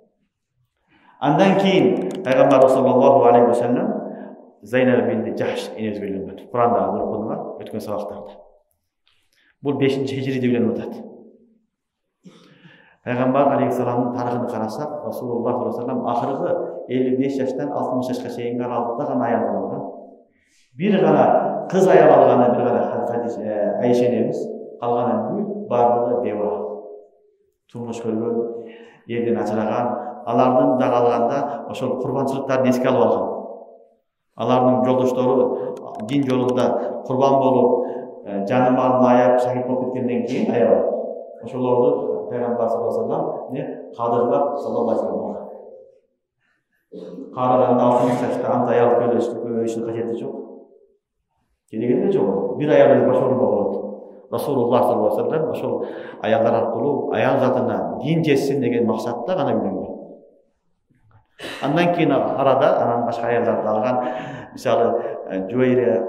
Андан кийин пайгамбар саллаллаху алейхи вассалам Зайнаб бинти Жахш энебизге үйлөнгөн. Куранда азыр окудуңар өткөн сабактарда. Бул 5-хижриде үйлөнүп атат. Пайгамбар алейхиссаламдын тарыхын карасак, Расулуллах саллаллаху алейхи вассалам акыркы 55 жаштан 60 жашка чейинки аралыкта гана аял алган. Бир гана кыз аял алганы, бир гана Айша энебиз, калганы бүт бардыгы бева. Турмуш көргөн, элден ажыраган, алардын да калганда ошол курбанчылыктарын эске алып алган. Алардын жолдоштору дин жолунда курбан болуп, жаны малын аяп, шахид болуп кеткенден кийин аял. Ошолорду Пайгамбар саллаллаху алейхи вассалам кадырлап саллаллаху алейхи вассалам. Караганда 60 жашта анта аял көбөйүшүнүн кажети жок. Кереги эле жок. Бир аялды башорун болот. Расулуллах саллаллаху алейхи вассалам ошол аялдар аркылуу аял затына дин жетсин деген максатта гана үйлөнгөн. Андан кийин арада анан башка аялдарды алган. Мисалы Жуайра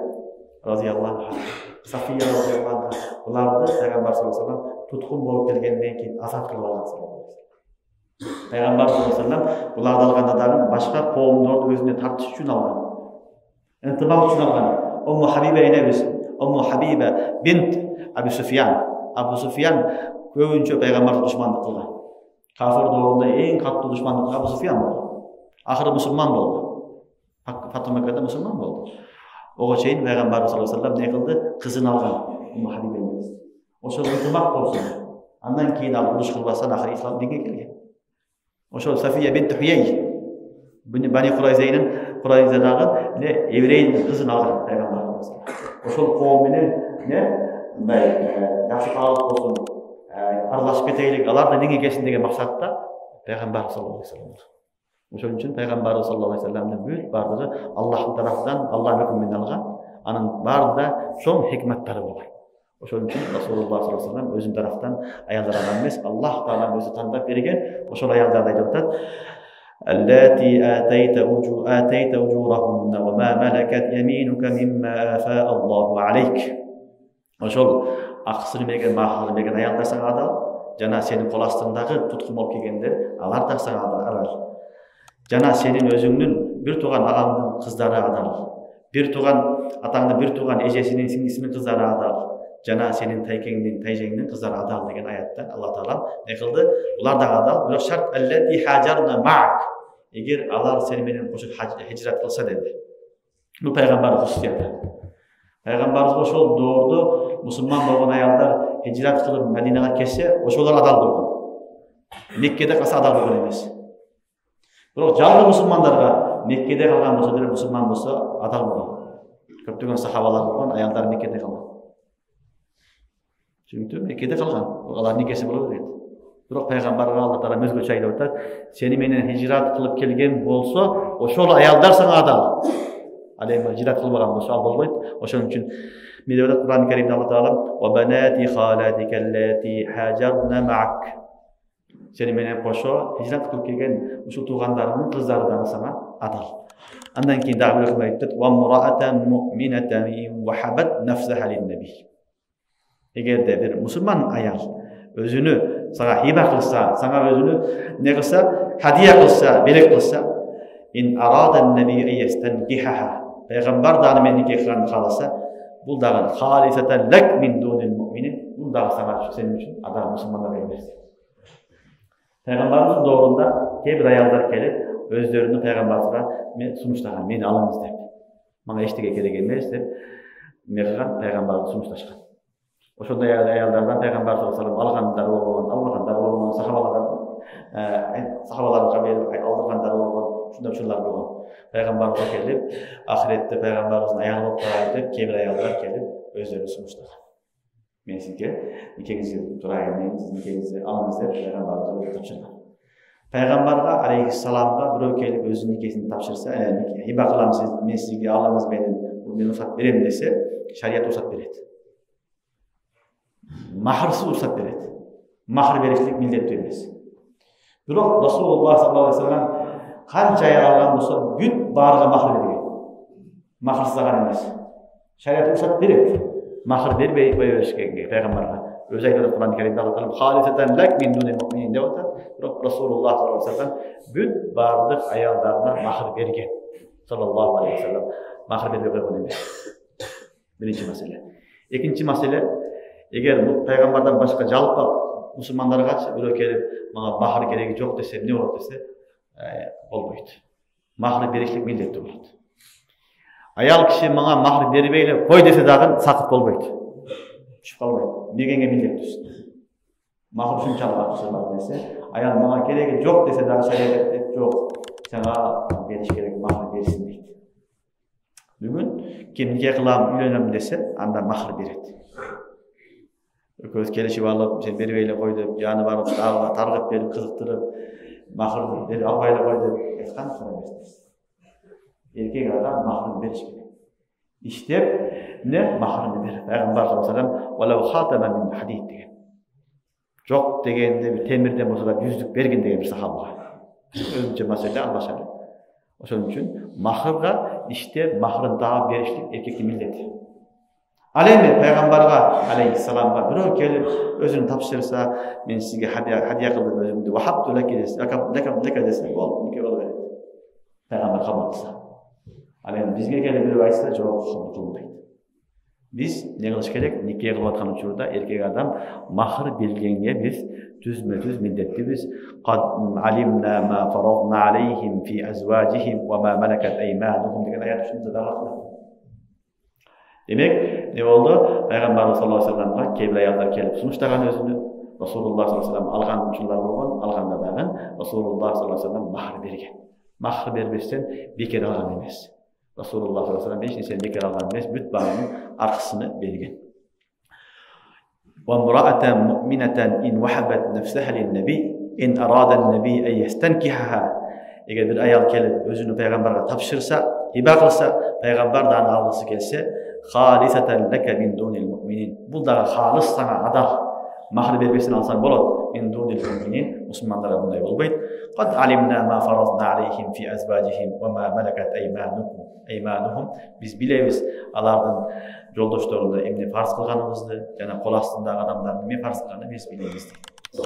разияллаху, Сафия разияллаху, буларды Пайгамбар саллаллаху алейхи вассалам туткун болуп келгенден кийин азат кылып алган. Пайгамбар саллаллаху алейхи вассалам буларды алганда дагы башка коомдорду өзүнө тартыш үчүн алган. Интибак үчүн алган. Умму Хабиба энебиз, Умму Хабиба бинт Абу Суфьян. Абу Суфьян көбүнчө пайгамбарга душмандык кылган. Кафир доорунда эң каттуу душмандык Абу Суфьян болду. Акыры мусулман болду. Фату Меккада мусулман болду. Ого чейин пайгамбар саллаллаху алейхи вассалам не кылды? Кызын алган. Умму Хабиба энебиз. Ошол интибак болсун. Андан кийин ал уруш кылбастан акыры ислам динге келген. Ошол Сафия бинт Хуяй Бани Курайзадагы еврейдин кызын алган пайгамбар. Ошол коом менен мындай жакшы калып болсун, аралашып кетелик, алар да динге келсин деген максатта пайгамбар саллаллаху алейхи вассалам. Ошон үчүн пайгамбар саллаллаху алейхи вассаламдын бүт бардыгы Аллахтын тарафынан, Аллах өкүмү менен алган. Анын баарында чоң хикматтары бар. Ошон үчүн Расулуллах саллаллаху алейхи вассалам өзүнүн тарафтан аялдар алган эмес, Аллах таала өзү тандап берген. Ошол аялдарды айтып атат: "Аллати атайта ужурахунна ва ма малакат яминука мимма афа Аллаху алейк." Ошол акысын берген, махалын берген аялдар сага адал, жана сенин кол астындагы туткун болуп келгендер, алар да сага адал. Жана сенин өзүңдүн бир тууган агаңдын кыздары адал. Бир тууган атаңдын бир тууган эжесинин сиңдисинин кыздары адал. Жана сенин тайжеңдин кыздары адал деген аяттан Алла таала не кылды? Булар да адал, бирок шарт аллати хаджарна маак. Эгер алар сени менен кошо хижрат кылса деди. Бул пайгамбар хусусияты. Пайгамбарыбыз ошол доордо мусулман болгон аялдар hicrat kılıp Medine'ye kelse, oşolar adal bulgun. Mekke'de kalsa adal bulgun emez. Biroq жалгы musulmanlarga Mekke'de kalgan bolsa деле musulman bolsa adal bulgun. Köptөгөн sahabalar bolgon, ayalдар Mekke'de kalgan. Çünkü Mekke'de kalgan, алар никеси боло берет. Biroq Peygamberge Allah Taala özgöçe aytып атат, seni menen hicrat kılıp kelgen bolsa, oşol ayalдар sana adal. Al endi hicrat kılmagan bolsa al bolboyt. Oşoň üçin Medevada Kur'an-ı Kerim'de Allah Teala ve banati khalatika allati hajarna ma'ak. Seni menen koşo hicrat kılıp kelgen uşul tuğandarının kızları da sana adal. Andan keyin dagы bir hikmet aytты. Wa mura'atan mu'minatan wahabat nafsaha lin-nabi. Egerde bir musulman ayal özünü sana hiba kılsa, sana özünü ne kılsa, hadiye kılsa, belek kılsa, in aradan nabi yestankihaha. Peygamber da men nikah kılgan kalasa, bul dağın halisatan lak min dunil mu'minin. Bul dağı sana senin için adam musulmanlara emir. Peygamberimiz doğrunda kebir ayallar kelip özlerini peygamberimize men sunuştagan, meni alınız dep. Bana eşlik kerek emes dep mergan peygamberimiz sunuştaşkan. Oşonday ayallardan Peygamber sallallahu aleyhi ve sellem alganlar bolgon, almaganlar bolgon, sahabalarga berip aldırganlar bolgon, şunday bolgon. Peygamberge kelip, ahirette Peygamberimizin ayağı bolup turaydı, kebir ayallar kelip özlerini sunuştagan. Men sizge nikehingizge turayın, siz nikehingizdi alыңыз деп Peygamberimize tapşırgan. Peygamberge aleyhisselamga birөө kelip özünün nikehini tapşırsa, hiba kılam siz, men sizge alыңыз men ruhsat berem dese, şariat ruhsat berет. Mahırsız ruhsat berет. Mahır berişlik milletli emas. Biroq Rasulullah sallallahu aleyhi ve sellem kança ayal algan bolsa, büt barıga mahır berген. Mahırsız algan emas. Şariat ruhsat berет. Mahır berbey berişke peygamberge. Öz aytadi Kur'an-ı Kerim'de Allah Teala halisatan lak min dunil mu'minin dep atat. Biroq Rasulullah sallallahu aleyhi ve sellem büt bardık ayallarına mahır bergen. Sallallahu aleyhi ve sellem mahır berbey koygan emas. Birinci mesele. İkinci mesele, eğer bu peygamberden başka жалпы musulmanlarga birөө kelip bana mahır keregi jok dese, ne bolot dese, bolboyt. Mahır berişlik milletli bolot. Ayal kişi bana mahır berbeyle koy dese dagы sakıt bolboyt. Düşüp kalbayt. Bergenge milletli üstü. Mahır şunçalık akışırlar dese, ayal bana keregi jok dese dagы şeriat jok. Sana beriş kerek, mahır berişsin deyt. Bugün kim nikah kılam, uylenem dese, anda mahır beret. Köz kelişip alıp, sen berbeyle koydu, yanı barıp, dağıla targıp berip, kızıktırıp, mahır berip, albayla koydu, etkan sonra besiniz. Erkek adam mahırını beriş gerek. İşte ne mahırını verir? Peygamber sallallahu aleyhi ve sellem وَلَوْ خَاتَمَ مِنْ حَدِيدٍ degen. Çok degende bir temirden bolsa da yüzlük bergen degen bir sahabaga. Özünçe mesele anlaşıldı. Oşun üçün mahırga işte mahırın daha berişlik erkekli milleti. Alemi Peygamberge aleyhisselamga birөө kelip özünü tapşırsa, men sizge hadiye kıldım özümdü, vahabtu leke dese, leke dese, bol, nikah bol verir. Peygamber kabul kılsa. Alemi bizge kelip birөө aytsa, jok kabul kılmaydı. Biz ne kılış gerek? Nikah kılıp atkan uçurda erkek adam mahır belgenge biz düz milletli biz. Qad alimna ma faradna aleyhim fi azwajihim ve ma malakat eymanuhum degen ayet şunda da var. Demek ne oldu? Peygamber sallallahu aleyhi ve sellem'e kebir ayallar kelip sunuştagan özünü Rasulullah sallallahu aleyhi ve sellem algan uçurlar bolgon, alganda dagı Rasulullah sallallahu aleyhi ve sellem mahır bergen. Mahır berbestен bekar algan emes. Rasulullah sallallahu aleyhi ve sellem hiç neyse bekar algan emes, büt bağının arkasını bergen. وَمْرَأَةً مُؤْمِنَةً اِنْ وَحَبَتْ نَفْسَهَ لِلنَّبِي اِنْ اَرَادَ النَّبِي اَنْ يَسْتَنْكِحَهَا. Eğer bir ayal kelip özünü peygamberge tapşırsa, hiba kılsa, peygamberden algısı gelse, halisatan leke min dunil mu'minin. Bu da halis sana adal. Mahır berbesini alsan bolot min dunil mu'minin. Müslümanlara bunday bolbayt. Qad alimna ma faradna aleyhim fi azwajihim ve ma malakat eymanuhum. Biz bilemiz alardan yoldaşlarında emni farz kılganımızdı. Yani kol astındağı adamların ne farz kılganı biz bilemiz.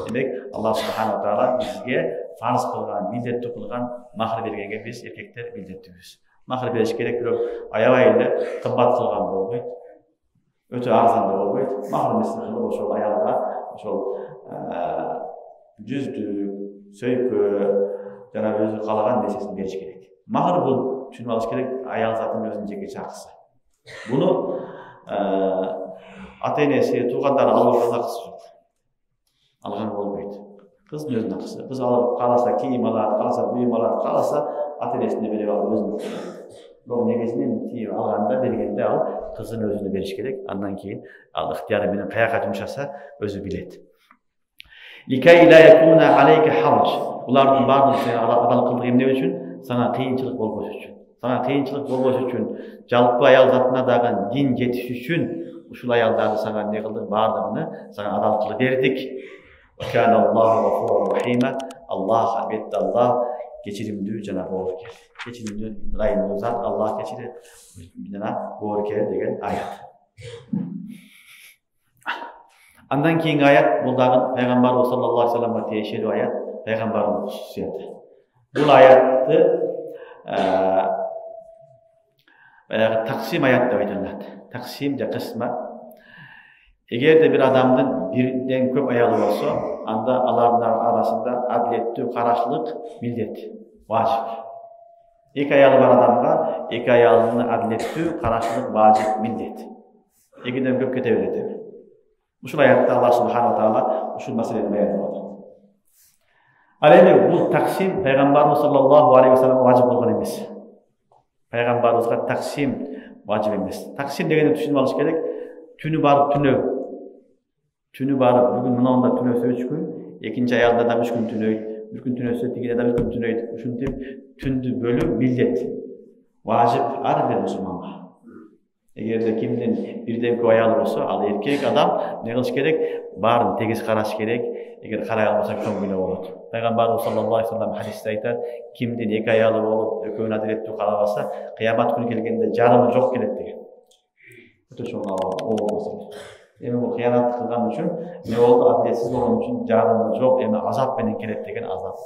Demek Allah subhanahu wa ta'ala bizge farz kılgan, milletli kılgan mahır bergenge biz erkekler milletliyiz. Mahır beriş gerek bir ayağı kımbat kılgan bolboyt. Öte arzan da bolboyt. Mahır meselesi oşol ayalda, oşol cüzdük, söykü, jana özü kalagan nesesini beriş gerek. Mahır bul düşünüp alış gerek, ayal zatın özünün jeke çakısı. Bunu ата-энеси, туугандары алып алган акысы жок. Алган болбойт. Кыздын өзүнүн акысы. Кыз алып кааласа кийим алат, кааласа буюм алат, кааласа ата-энесине берип алып өзүнүн. Бирок негизинен тип алганда бергенде ал кыздын өзүнө бериш керек. Андан кийин ал ыктыяры менен каяка жумшаса өзү билет. Ликай ла якуна алейка харж. Булардын баардыгы сен адал кылдык эмне үчүн? Сага кыйынчылык болбош үчүн. Сага кыйынчылык болбош үчүн, жалпы аял затына дагы дин жетиш үчүн ушул аялдарды сага эмне кылдык? Баардыгын сага адал кылып бердик. Аллах албетте Аллах кечиримдүү жана боорукер. Кечиримдүү ырайымдуу зат Аллах кечирет жана боорукер деген аят. Андан кийинки аят бул дагы пайгамбарыбыз саллаллаху алейхи вассаламга тиешелүү аят, пайгамбардын кусусияты. Бул аятты баягы таксим аят деп айтылат. Таксим же кысма. Эгерде бир адамдын бирден көп аялы болсо, анда алардын арасында адилеттүү карашылык милдет, важип. Эки аялы бар адамга эки аялына адилеттүү карашылык важип, милдет. Экиден көп кете берет. Ушул аятта Аллах субхана ва таала ушул маселени баяндап атат. Ал эми бул таксим пайгамбарыбыз саллаллаху алейхи вассалам важип болгон эмес. Пайгамбарыбызга таксим важип эмес. Таксим дегенди түшүнүп алыш керек. Түнү барып түнү барып бүгүн мынауында түнөсө 3 күн, экинчи аялда да 3 күн түнөйт, бир күн түнөсө тигине да 1 күн түнөйт. Ушинтип түндү бөлүү милдет, важип ар бир мусулманга. Эгерде кимдин бирден көп аялы болсо, ал эркек адам не кылыш керек? Баарын тегиз караш керек. Эгер карай албаса чоң күнөө болот. Пайгамбарыбыз саллаллаху алейхи вассалам хадисте айтат, кимдин эки аялы болуп, экөөнү адилеттүү карабаса, кыямат күнү келгенде жарымы жок келет деген. Өтө чоң маселе. Эми бул кыянат кылган үчүн, не болду? Адилетсиз болгон үчүн жарымы жок, эми азап менен келет деген азап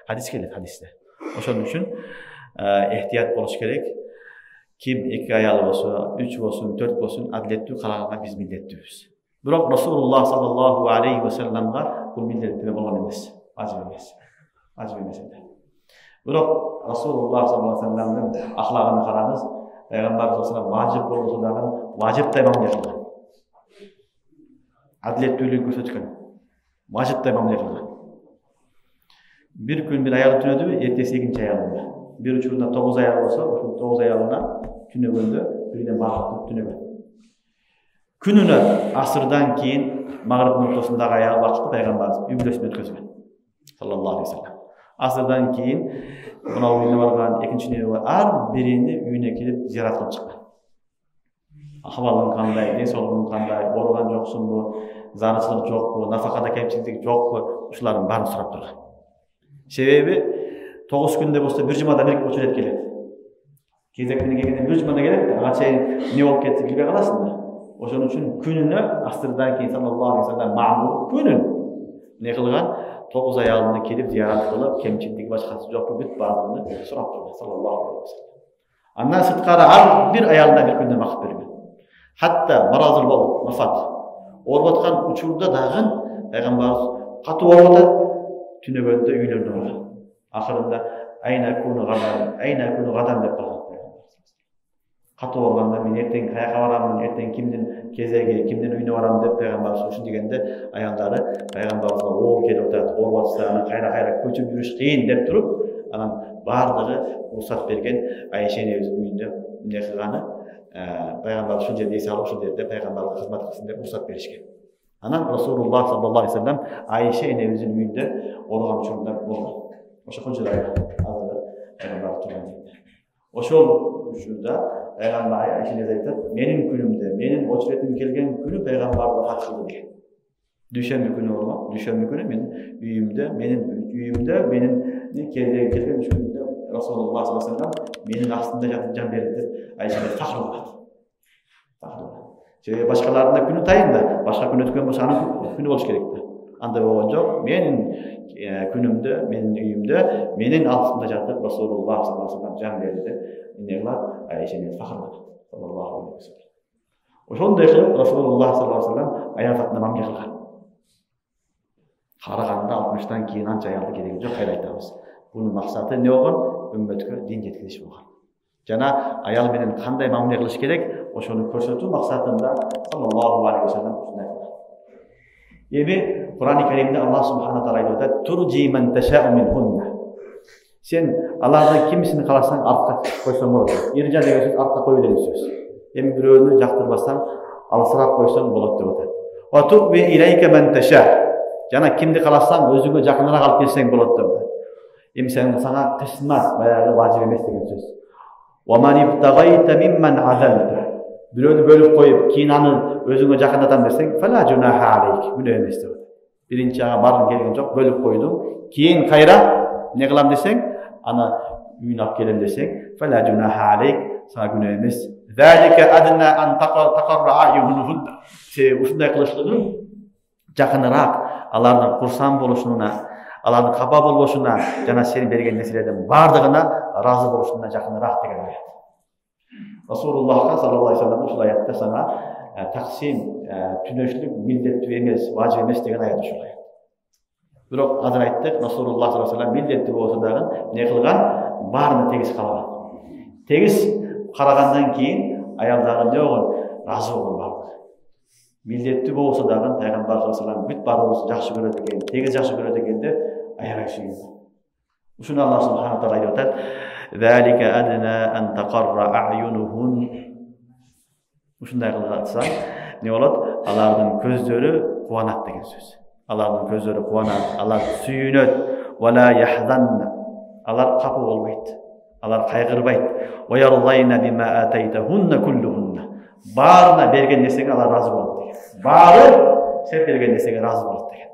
хадис келет хадисте. Ошон үчүн эhtiyat болуш керек. Ким эки аялы болсо, 3 болсун, 4 болсун, адилеттүү караганга биз милдеттүүбүз. Бирок Расулуллах саллаллаху алейхи вассаламга бул милдеттүү болгон эмес, важип эмес. Важип эмес эди. Бирок Расулуллах саллаллаху алейхи вассаламдын ахлагын караңыз. Пайгамбарыбыз саллаллаху алейхи вассалам важип болсо дагы важиптай мамиле кылган. Адилеттүүлүк көрсөткөн. Важиптай мамиле кылган. Bir күн бир аялы түнөдүбү, эртеси экинчи аялында. Bir учурунда 9 аял болсо, ошол 9 аялына түнөгөндө бирден багып түнөгөн. Күнүнө асырдан кийин магриб ортосундагы аял вакытты пайгамбарыбыз үй бүлөсүнө өткөзгөн. Саллаллаху алейхи вассалам. Асырдан кийин мына үйүнө барган, экинчи ар бирини үйүнө келип зиярат кылып чыккан. Ахвалың кандай, денсаулыгың кандай, ооруган жоксуңбу, зарычылык жокпу, нафакада кемчилдик жокпу, ушулардын баарын сурап турган. Себеби 9 күндө болсо бир жумада бир очурет келет. Кезек менен келгенде бир жумада келет, ага чейин эмне болуп кетти билбей каласың да. Ошон үчүн күнүнө асырдан кийин саллаллаху алейхи вассалам мамур күнүн эмне кылган? 9 аялына келип зиярат кылып, кемчилдиги башкасы жокпу бүт баардыгын сурап турган саллаллаху алейхи вассалам. Андан сырткары ар бир аялына бир күндөн вакыт берген. Хатта маразыл болуп, мафат ооруп аткан учурда дагы пайгамбарыбыз катуу ооруп атат, түнөгөндө үйлөрүнө барган. Акырында айна куну гадан деп калган. Катуу болгондо мен эртең каяка барамын, эртең кимдин кезеги, кимдин үйүнө барам деп пайгамбарыбыз ушун дегенде аялдары пайгамбарыбызга оор келип атат, ооруп атса анан кайра көчүп жүрүш кыйын деп туруп, анан баардыгы уруксат берген Айша энебиздин үйүндө эмне кылганы, пайгамбар ушул жерде эс алып, ушул жерде пайгамбарга кызмат кылсын деп уруксат беришкен. Анан Расулуллах саллаллаху алейхи вассалам Айша энебиздин үйүндө ооруган учурунда болгон. Ошол жерде пайгамбар турган жерде. Ошол учурда пайгамбар Айша эне айтат, менин күнүмдө, менин очуретим келген күнү пайгамбарга фат кылды деген. Дүйшөмбү күнү болгон. Дүйшөмбү күнү менин үйүмдө, менин кезеги келген күндө Расулуллах саллаллаху алейхи вассалам менин астымда жатып жан берди деп Айша фахр кылат. Себеби башкалардын күнү тайын да, башка күн өткөн болсо анын күнү болуш керек да. Андай болгон жок. Менин күнүмдө, менин үйүмдө, менин астымда жатып Расулуллах саллаллаху алейхи вассалам жан берди деп эмне кылат? Айша эне фахр кылат. Саллаллаху алейхи вассалам. Ошондой кылып Расулуллах саллаллаху алейхи вассалам аял затына мамиле кылган. Караганда 60тан кийин анча аялды кереги жок, кайра айтабыз. Бунун максаты эмне болгон? Үммөткө дин жеткизиш болгон. Жана аял менен кандай мамиле кылыш керек? ошону көрсөтүү максатында саллаллаху алейхи вассалам ушундай кылган. Эми Кур'ан-ы Каримде Аллах субхана таала айтып атат: "Туржи ман ташау минхунна." Сен алардын кимисин кааласаң артка койсоң болот. Иржа деген сөз артка кою деген сөз. Эми бирөөнү жактырбасаң алысыраак койсоң болот деп атат. "Ва туби илейка ман таша." Жана кимди кааласаң өзүңө жакыныраак алып келсең болот деп атат. Эми сага кысмат баягы важип эмес деген сөз. "Ва ман ибтагайта мимман азалта." Бирөөнү бөлүп коюп, кийин аны өзүңө жакындатам десең, "Фала жунаха алейк." Күнөө эмес деп атат. Биринчи ага бардым келген жок, бөлүп койдуң. Кийин кайра не кылам десең, аны үйүнө алып келем десең, "Фала жунаха алейк." Сага күнөө эмес. "Залика адна ан тaqarra a'yunuhunna." Себеби ушундай кылышлыгың жакыныраак алардын курсан болушуна, алардын каба болбошуна жана сен берген нерселердин бардыгына ыраазы болушуна жакыныраак деген аят. Расулуллахка саллаллаху алейхи вассалам ушул аятта сага таксим түнөчүлүк милдеттүү эмес, важип эмес деген аят ушул аят. Бирок азыр айттык, Расулуллах саллаллаху алейхи вассалам милдеттүү болсо дагы не кылган? Баарына тегиз караган. Тегиз карагандан кийин аял дагы не болгон? Разы болгон бардыгы. Милдеттүү болсо дагы пайгамбар саллаллаху алейхи вассалам бүт баарыбызды жакшы көрөт экен, тегиз жакшы көрөт экен деп аябай сүйгөн. Ушуну Аллах субхана таала айтып атат: "Залика адна ан тaqarra a'yunuhun." Ушундай кылгатса, не болот? Алардын көздөрү кубанат деген сөз. Алардын көздөрү кубанат, алар сүйүнөт, "Вала яхзанна." Алар капы болбойт, алар кайгырбайт. "Ва ярлайна бима атайтахунна куллухунна." Баарына берген нерсеге алар разы болот деген. Баары сен берген нерсеге разы болот деген.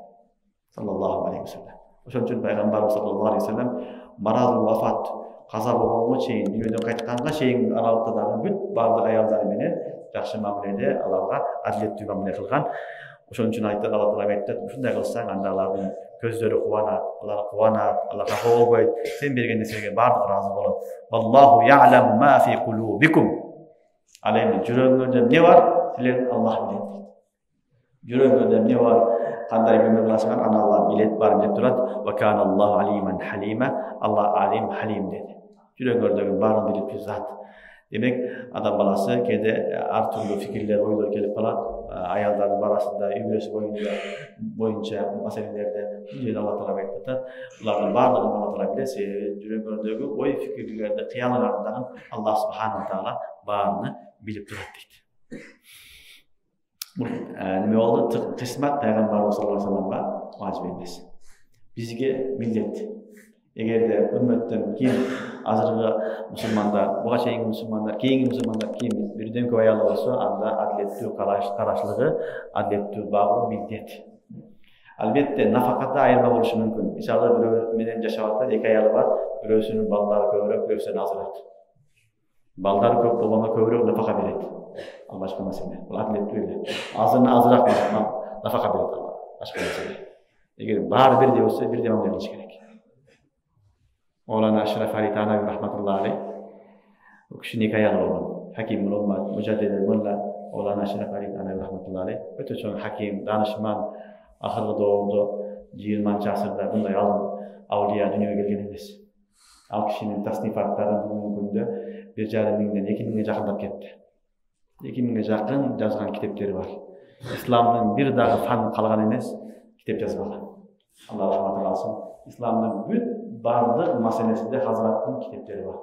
Саллаллаху алейхи вассалам. Ошон үчүн пайгамбарыбыз саллаллаху алейхи вассалам маразул вафат, каза болгонго чейин, дүйнөдөн кайтканга чейин аралыкта дагы бүт бардык аялдары менен жакшы мамиледе, аларга адилеттүү мамиле кылган. Ошон үчүн айтат, Алла Таала айтат, ушундай кылсаң анда алардын көздөрү кубанат, алар капа болбойт, сен берген нерсеге бардыгы разы болот. "Валлаху я'ламу ма фи кулубикум." Ал эми жүрөгүңөрдө эмне бар? Силер Аллах билет. Жүрөгүңөрдө эмне бар? Кандай көңүл кыласыңар? Аны Алла билет, баарын билип турат. "Ва кана Аллаху алиман халима." Алла алим, халим деди. Жүрөгүңөрдөгү баарын билип тур зат. Демек, адам баласы кээде ар түрлүү фикирлер, ойлор келип калат. Аялдардын барасында үй бүлөсү боюнча маселелерде бул Алла Таала айтып атат. Булардын баардыгын Алла Таала билет. Жүрөгүңөрдөгү ой фикирлерди, кыялыңарды дагы Аллах субхана таала баарыны билип турат дейт. Бул неме болду? Кысмат пайгамбарыбыз саллаллаху алейхи вассаламга важип эмес. Бизге милдет. Эгерде үммөттөн ким азыркы мусулмандар, буга чейинки мусулмандар, кийинки мусулмандар ким бирден көп аялы болсо, анда адилеттүү карашлыгы, адилеттүү багуу милдет. Албетте нафаката айырма болушу мүмкүн. Мисалы бирөө менен жашап атат, эки аялы бар, бирөөсүнүн балдары көбүрөөк, бирөөсүнөн азыраак. Балдары көп болгондо көбүрөөк нафака берет. Ал башка маселе. Бул адилеттүү эле. Азыраак нафака берет ал башка маселе. Эгер баары бирдей болсо, бирдей мамиле кылыш керек. Мавлана Ашраф Али Танави рахматуллахи алейх у кишинин эки аялы болгон. Хаким Мулла, Мужаддид Мулла, Мавлана Ашраф Али Танави рахматуллахи алейх өтө чоң хаким, данышман, акыркы доордо 20-чы асырда мындай алым аулия дүйнөгө келген эмес. Ал кишинин таснифаттарын бүгүнкү күндө 1,5 миңден 2 миңге жакындап кетти. 2 миңге жакын жазган китептери бар. Исламдын бир дагы фаны калган эмес, китеп жазбаган. Алла рахматын алсын. Исламдын бүт бардык маселесинде Хазраттын китептери бар.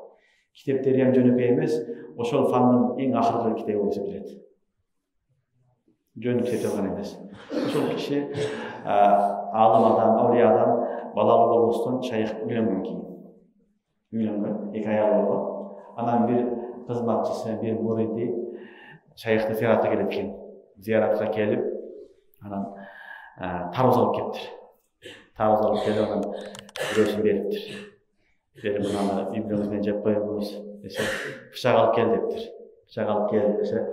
Китептери ham жөнөкөй эмес, ошол фандын эң акыркы китеби болуп эсептелет. Жөн китеп жазган эмес. Ошол киши алым адам, аулия адам, балалуу болбостон шайх үйлөнгөн кийин. Үйлөнгөн, эки аял болгон. Анан бир кызматчысы, бир муриди шайхты зияратка келет экен. Зияратка келип, анан тарбыз алып келиптир. Тарбыз алып келип, анан бирөөсүн бериптир. Берип мына үй бүлөңүз менен жеп коюңуз десе, бычак алып кел дептир. Бычак алып кел десе,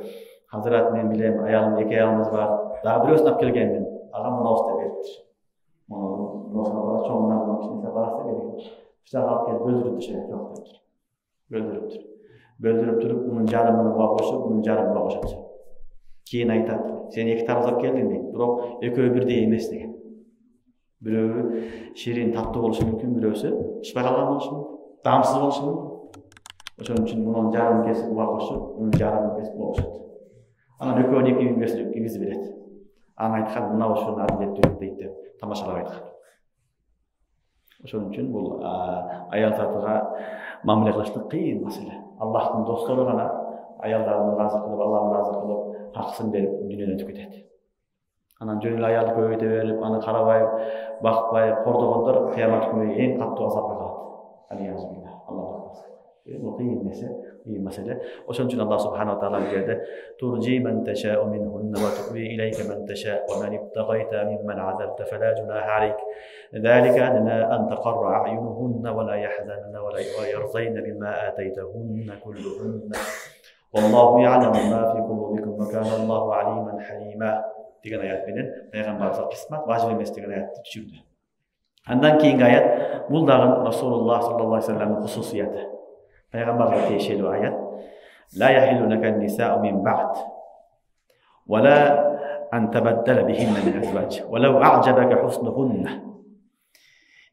Хазрат мен билем, аялым, эки аялымыз бар. Дагы бирөөсүн алып келгенмин. Ага мынаусы деп бериптир. Мына бала чоңунан кичине барасы берген. Бычак алып келип бөлдүрүп десе, жок дептир. Бөлдүрүптүр. Бөлдүрүп туруп, мунун жарымын буга кошуп, мунун жарымын буга кошот. Кийин айтат, сен эки тарбыз алып келдиң дейт, бирок экөө бирдей эмес деген. Бирөө ширин таттуу болушу мүмкүн, бирөөсү ышпай калган болушу мүмкүн, даамсыз болушу мүмкүн. Ошон үчүн мунун жарым кесип буга кошуп, мунун жарымын кесип буга кошот. Анан экөөнү эки кигизип берет. Анан айткан мына ушуну адилеттүү дейт деп тамашалап айткан. Ошон үчүн бул аял затыга мамиле кылыштык кыйын маселе. Аллахтын достору гана аялдарын ыраазы кылып, Аллахты ыраазы кылып, акысын берип дүйнөдөн өтүп кетет. Анан жөн эле аялды көбөйтө берип, аны карабай, бакпай, кордогондор кыямат күнү эң катуу азапка калат. Аллах бул кыйын нерсе, кыйын маселе. Ошон үчүн Аллах субхана ва таала жерде туржи ман ташаъу минхунна ва ту'ви илейка ман ташаъу ва ман ibtaghaita mimman 'azalta fala junaha 'alayk. ذلك أدنى أن تقر أعينهن ولا يحزنن ولا يرضين بما آتيتهن كلهن والله يعلم ما في قلوبكم وكان الله عليما حليما. Деген аят менен пайгамбарыбызга кисмат важип эмес деген аятты түшүрдү. Андан кийинки аят бул дагы Расулуллах саллаллаху алейхи вассаламдын кусусияты. Пайгамбарга тиешелүү аят. لا يحل لك النساء من بعد ولا أن تبدل بهن من أزواج ولو أعجبك حسنهن.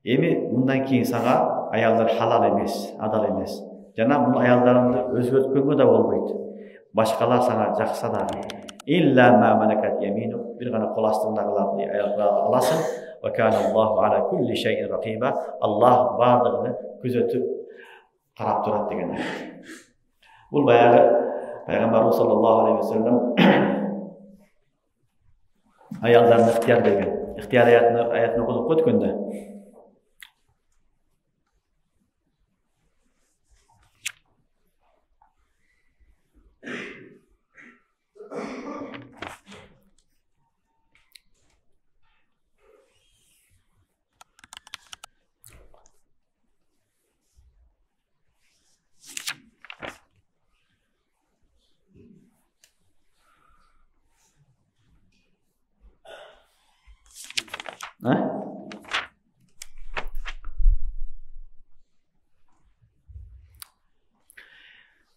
Эми мындан кийин сага аялдар халал эмес, адал эмес. Жана бул аялдарыңды өзгөрткөнгө да болбойт. Башкалар сага жакса дагы. Илля ма малакат яминук, бир гана кол астындагыларды аялдарга аласың. Ва кана Аллаху ала кулли шайин рақиба. Аллах бардыгын күзөтүп карап турат деген аят. Бул баягы пайгамбарыбыз саллаллаху алейхи ва саллям аялдарына ыктыяр берген. Ыктыяр аятын окудук өткөндө.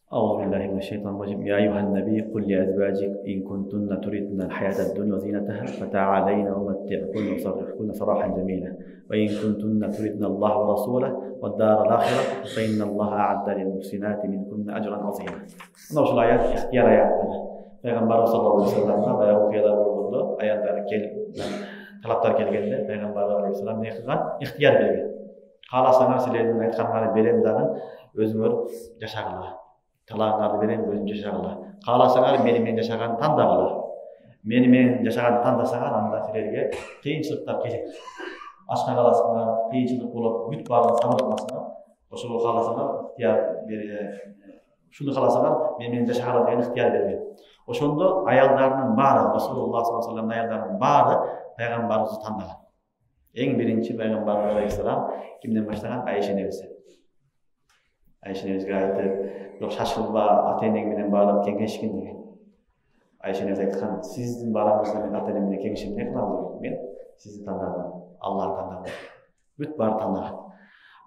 أعوذ بالله من الشيطان الرجيم يا أيها النبي قل لأزواجك إن كنتن تردن الحياة الدنيا وزينتها فتعالين أمتعكن وأسرحكن سراحا جميلا وإن كنتن تردن الله ورسوله والدار الآخرة فإن الله أعد للمحسنات منكن أجرا عظيما. Ana şu ayet ihtiyar ayetleri. Peygamber sallallahu aleyhi ve sellem'e bayağı okuyalar oldu. Ayetler talaplar kelgende Peygamber aleyhisselam ne kılgan? İhtiyar bergen. Kalasanlar sizlerin aytkanları berem dagı özüңөр жашагыла. Талаңарды берем, өзүң жашагыла. Кааласаңар мени менен жашаган тандагыла. Мени менен жашаган тандасаңар анда силерге кыйынчылыктар келет. Ашка каласыңар, кыйынчылык болуп, бүт баарын сабыр кыласыңар. Ошого кааласаңар, ыктыяр шуну кааласаңар мени менен жашагыла деген ыктыяр берген. Ошондо аялдарынын баары, Расулуллах саллаллаху алейхи ва салламдын аялдарынын баары пайгамбарыбызды тандаган. Эң биринчи пайгамбарыбыз алейхиссалам кимден баштаган? Айша энебизден. Айша энебизге айтып, "Жок шашылба, ата-энең менен барып кеңешкин" деген. Айша энебиз айткан, "Сиздин бараңызда мен ата-энем менен кеңешип не кылам" деген. Мен сизди тандадым, Аллахты тандадым. Бүт баары тандаган.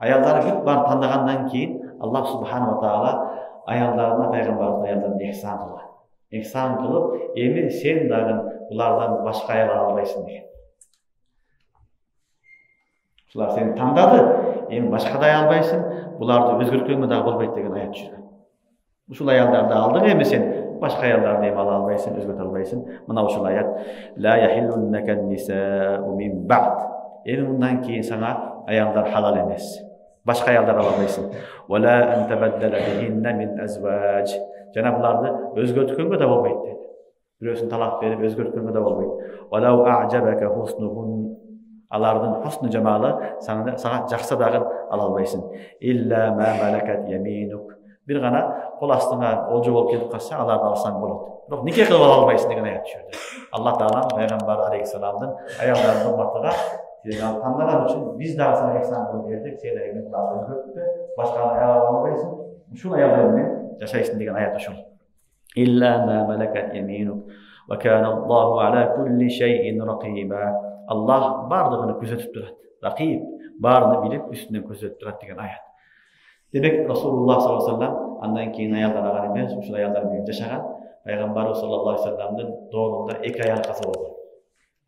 Аялдары бүт баары тандагандан кийин Аллах субхана ва таала аялдарына пайгамбарыбыздын аялдарына ихсан кылган. Ихсан кылып, эми сен дагы булардан башка аял ала албайсың деген. Булар сени тандады, эми башка да аял албайсың, буларды өзгөрткөнгө дагы болбойт деген аят түшүргөн. Ушул аялдарды алдың, эми сен башка аялдарды эми ала албайсың, өзгөртө албайсың. Мына ушул аят ла яхиллуннака нисаъу мин ба'д. Эми мындан кийин сага аялдар халал эмес. Башка аялдар ала албайсың. Вала ан табаддала бихинна мин азваж. Жана буларды өзгөрткөнгө да болбойт деди. Бирөөсүн талак берип өзгөрткөнгө да болбойт. Валау а'жабака хуснухун. Алардын хусну жамалы сага жакса дагы ала албайсың. Илля ма малакат яминук. Бир гана кол астыңа олжо болуп кетип калса, аларды алсаң болот. Бирок нике кылып ала албайсың деген аят түшүрдү. Аллах таала пайгамбар алейхиссаламдын аялдарынын урматыга сени тандаган үчүн биз дагы сага ихсан кылып бердик. Сен эми буларды өзгөрттү, башка аял ала албайсың. Ушул аялдар менен жашайсың деген аят ушул. Илля ма малакат яминук ва кана Аллаху ала кулли шайин рақиба. Аллах бардыгын күзөтүп турат. Рақиб баарыны билип, үстүнөн көзөтүп турат деген аят. Демек Расулуллах саллаллаху алейхи ва саллям андан кийин аялдар алган эмес, ушул аялдар менен жашаган. Пайгамбарыбыз саллаллаху алейхи ва салламдын доорунда эки аял каза болгон.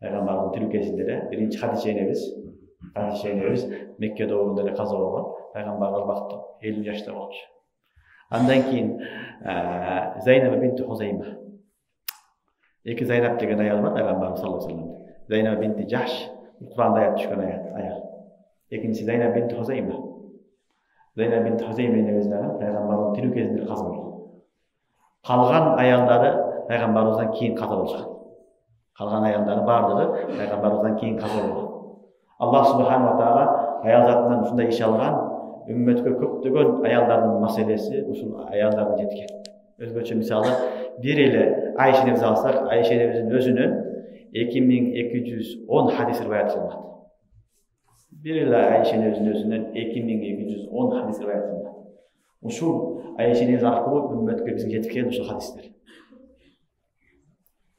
Пайгамбардын тирүү кезинде эле биринчи Хадиша энебиз Мекке доорунда эле каза болгон. Пайгамбар ал убакта 50 жашта болчу. Andan keyin Zeynep binti Huzeyma. İki Zeynep деген ayol var Peygamberimiz sallallahu aleyhi ve sellem. Zeynep binti Jahsh Kur'an'da ayet düşken ayol. İkincisi Zeynep binti Huzeyma. Zeynep binti Huzeyme'nin özleri Peygamberimiz tiri kezinde kazı oldu. Kalgan ayolları Peygamberimizden keyin kazı olacak. Kalgan ayolları bardığı Peygamberimizden keyin kazı oldu. Allah subhanahu wa ta'ala ayol zatından şunday iş algan ümmetke köptөгөн ayollarning masalesi usul ayollarga jetken. Özgöçe misalı bir ile Ayşe nemiz alsak Ayşe nemizin özünün 2210 hadis rivayet kılınat. Bir ile Ayşe nemizin özünün 2210 hadis rivayet kılınat. Uşul Ayşe nemiz arkalı ümmetke bizge jetken uşul hadisler.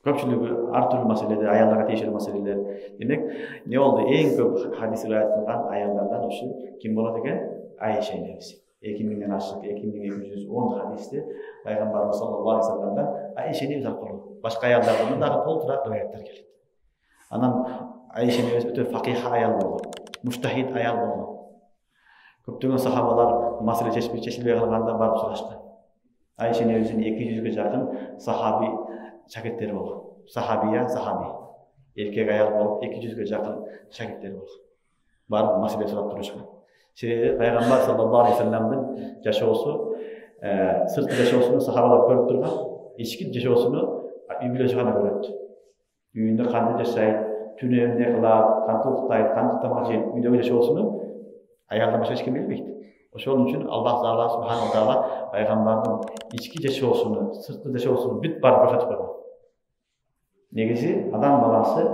Köpçülüğü artırlı meselede, ayarlara teşhir meseleler. Demek ne oldu? En köp hadis rivayet kılgan ayarlardan uşul kim болады eken? Ayşe nemiz. 2000'den aşık, 2210 hadiste Peygamberimiz sallallahu aleyhi ve sellem'den Ayşe nemiz arkalı. Başka ayarlardan da tolturak rivayetler geldi. Anan Ayşe nemiz öte fakih ayar oldu. Mujtahid ayar oldu. Köptөгөн sahabalar mesele çeşilmeye kalganda barıp soruştu. Ayşe nemizin 200'e yakın sahabi şagirdleri oldu. Sahabiya, sahabi. Erkek ayar olup 200'e yakın şagirdleri oldu. Barıp mesele sorap duruşkan. Sebebi Peygamber sallallahu aleyhi ve sellem'in yaşaosu, sırt yaşaosunu sahabalar görüp durgan, içki yaşaosunu bibliotekana görüptü. Üyünde kandı yaşayıp, tünü evinde kılar, kandı uktayıp, kandı tamak yiyip, video yaşaosunu ayardan başka hiç kim bilmeydi. Onun için Allah subhanahu wa ta'ala Peygamber'in içki yaşaosunu, sırt yaşaosunu büt barıp koşatıp koydu. Negisi adam balası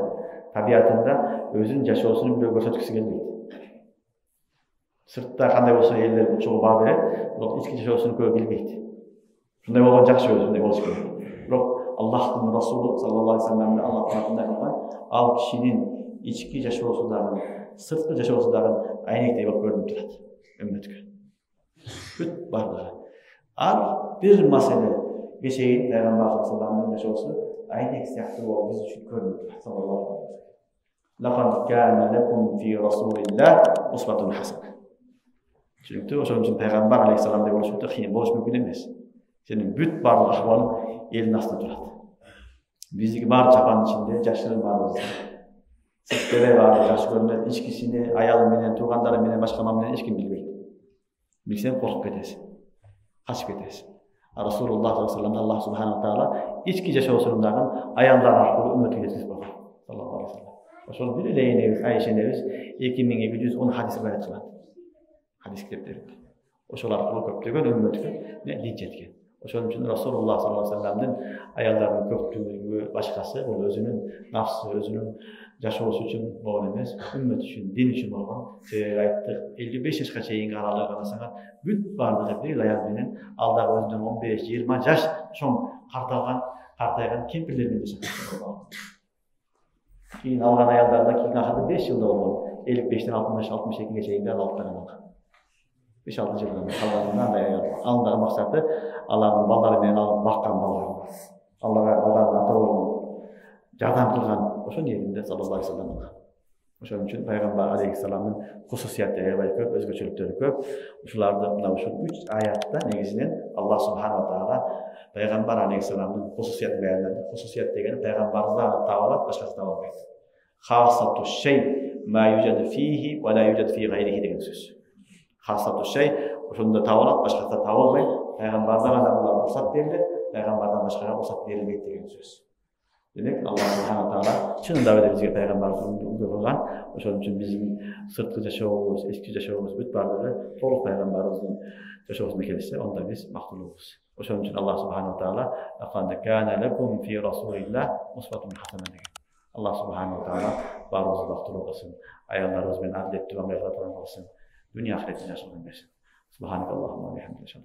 tabiatında özünün yaşaosunu bile koşatıksı gelmeydi. Sırtta kanday olsa eller çoğu bağ bere, içki yaşaosunu köp bilmeydi. Şunday bolgan jakşı özünde boluş керек. Bирок Allah'ın Resulü sallallahu aleyhi ve sellem'de Allah tarafından yapılan al kişinin içki yaşaosundagı, sırtlı yaşaosundagı aynektey bolup görünüp turат ümmetke. Büt bardygy. Al bir mesele geçeyin Peygamber sallallahu aleyhi ve sellem'in yaşaosu aynek siyahtı bolup biz üçün görünüp turat sallallahu aleyhi ve sellem. Laqad kana lakum fi Rasulillah uswatun hasanah. Çünkü o için Peygamber aleyhisselam da oluşu qiyin boluş mümkün emas. Senin büt barlık ahvalın elin astında duradi. Bizdeki bar çapanın içinde jaşların barlığı. Sırtları var, jaş görünür, içkisini ayalım menen, tuğandarım menen, başka menen hiç kim bilmeydi. Bilsen korkup ketesin. Kaçıp ketesin. Resulullah sallallahu aleyhi ve sellem Allah subhanahu wa ta'ala içki yaşaosundagı ayallar arkalı ümmeti getirip bakar. Sallallahu aleyhi ve sellem. Oşol bir eleyneviz, Ayşe neviz 2210 hadis rivayet kılan. Hadis kitaplarında. Oşol arkalı köptөгөн ümmetke ne licetken. Oşol üçün Resulullah sallallahu aleyhi ve sellem'den ayallarının köptüğü başkası, o özünün nafsı, özünün yaşaosu üçün bolgan emas, ümmet üçün, din üçün bolgan. Sebebi ayttık, 55 yaşka çeyin aralığı qarasаңa büt bardygy bir ayal menen aldağı özünden 15-20 yaş çoң kartaygan kempirler menen yaşagan. Keyin algan ayallarda keyin ahırda 5 yılda bolgan. 55'ten 60-62'ye çeyin aralıktan bolgan. 5-6 yıldan kalganından da alındığı maksatı Allah'ın balları menen alıp bakkan ballarını. Allah'a ballarını ata bolgan. Jardam kılgan. Oşo niyetinde sallallahu aleyhi ve sellem. Oşon üçün Peygamber aleyhisselam'ın hususiyetleri var köp, özgöçülükleri köp. Uşularda mına uşul 3 ayatda negizinen Allah subhanahu wa ta'ala Peygamber aleyhisselam'ın hususiyetini beyanladı. Hususiyet degeni Peygamber'den tavalat başkası tavalaydı. Khasatu şey ma yujadu fihi ve la yujadu fi gayrihi degen söz. Khasatu şey oşunda tavalat başkası tavalmaydı. Peygamber'den adamlar ruhsat verildi. Peygamber'den başkasına ruhsat verilmeydi degen söz. Demek Allah subhanahu wa ta'ala çınında öyle bizge Peygamber'in görülen, onun için bizim sırtlı yaşaoğumuz, eski yaşaoğumuz büt bardığı toluk Peygamber'imizin yaşaoğusuna gelirse onda biz maktulubuz. Onun için Allah subhanahu wa ta'ala laqad kana lakum fi Rasulillah uswatun hasanah degan. Allah subhanahu wa ta'ala barımızı maktulub kılsın, ayarlarımız bilen adiletli ve mevlatlarını kılsın, dünya ahiretini yaşamak versin. Subhanakallahumma ve bihamdike.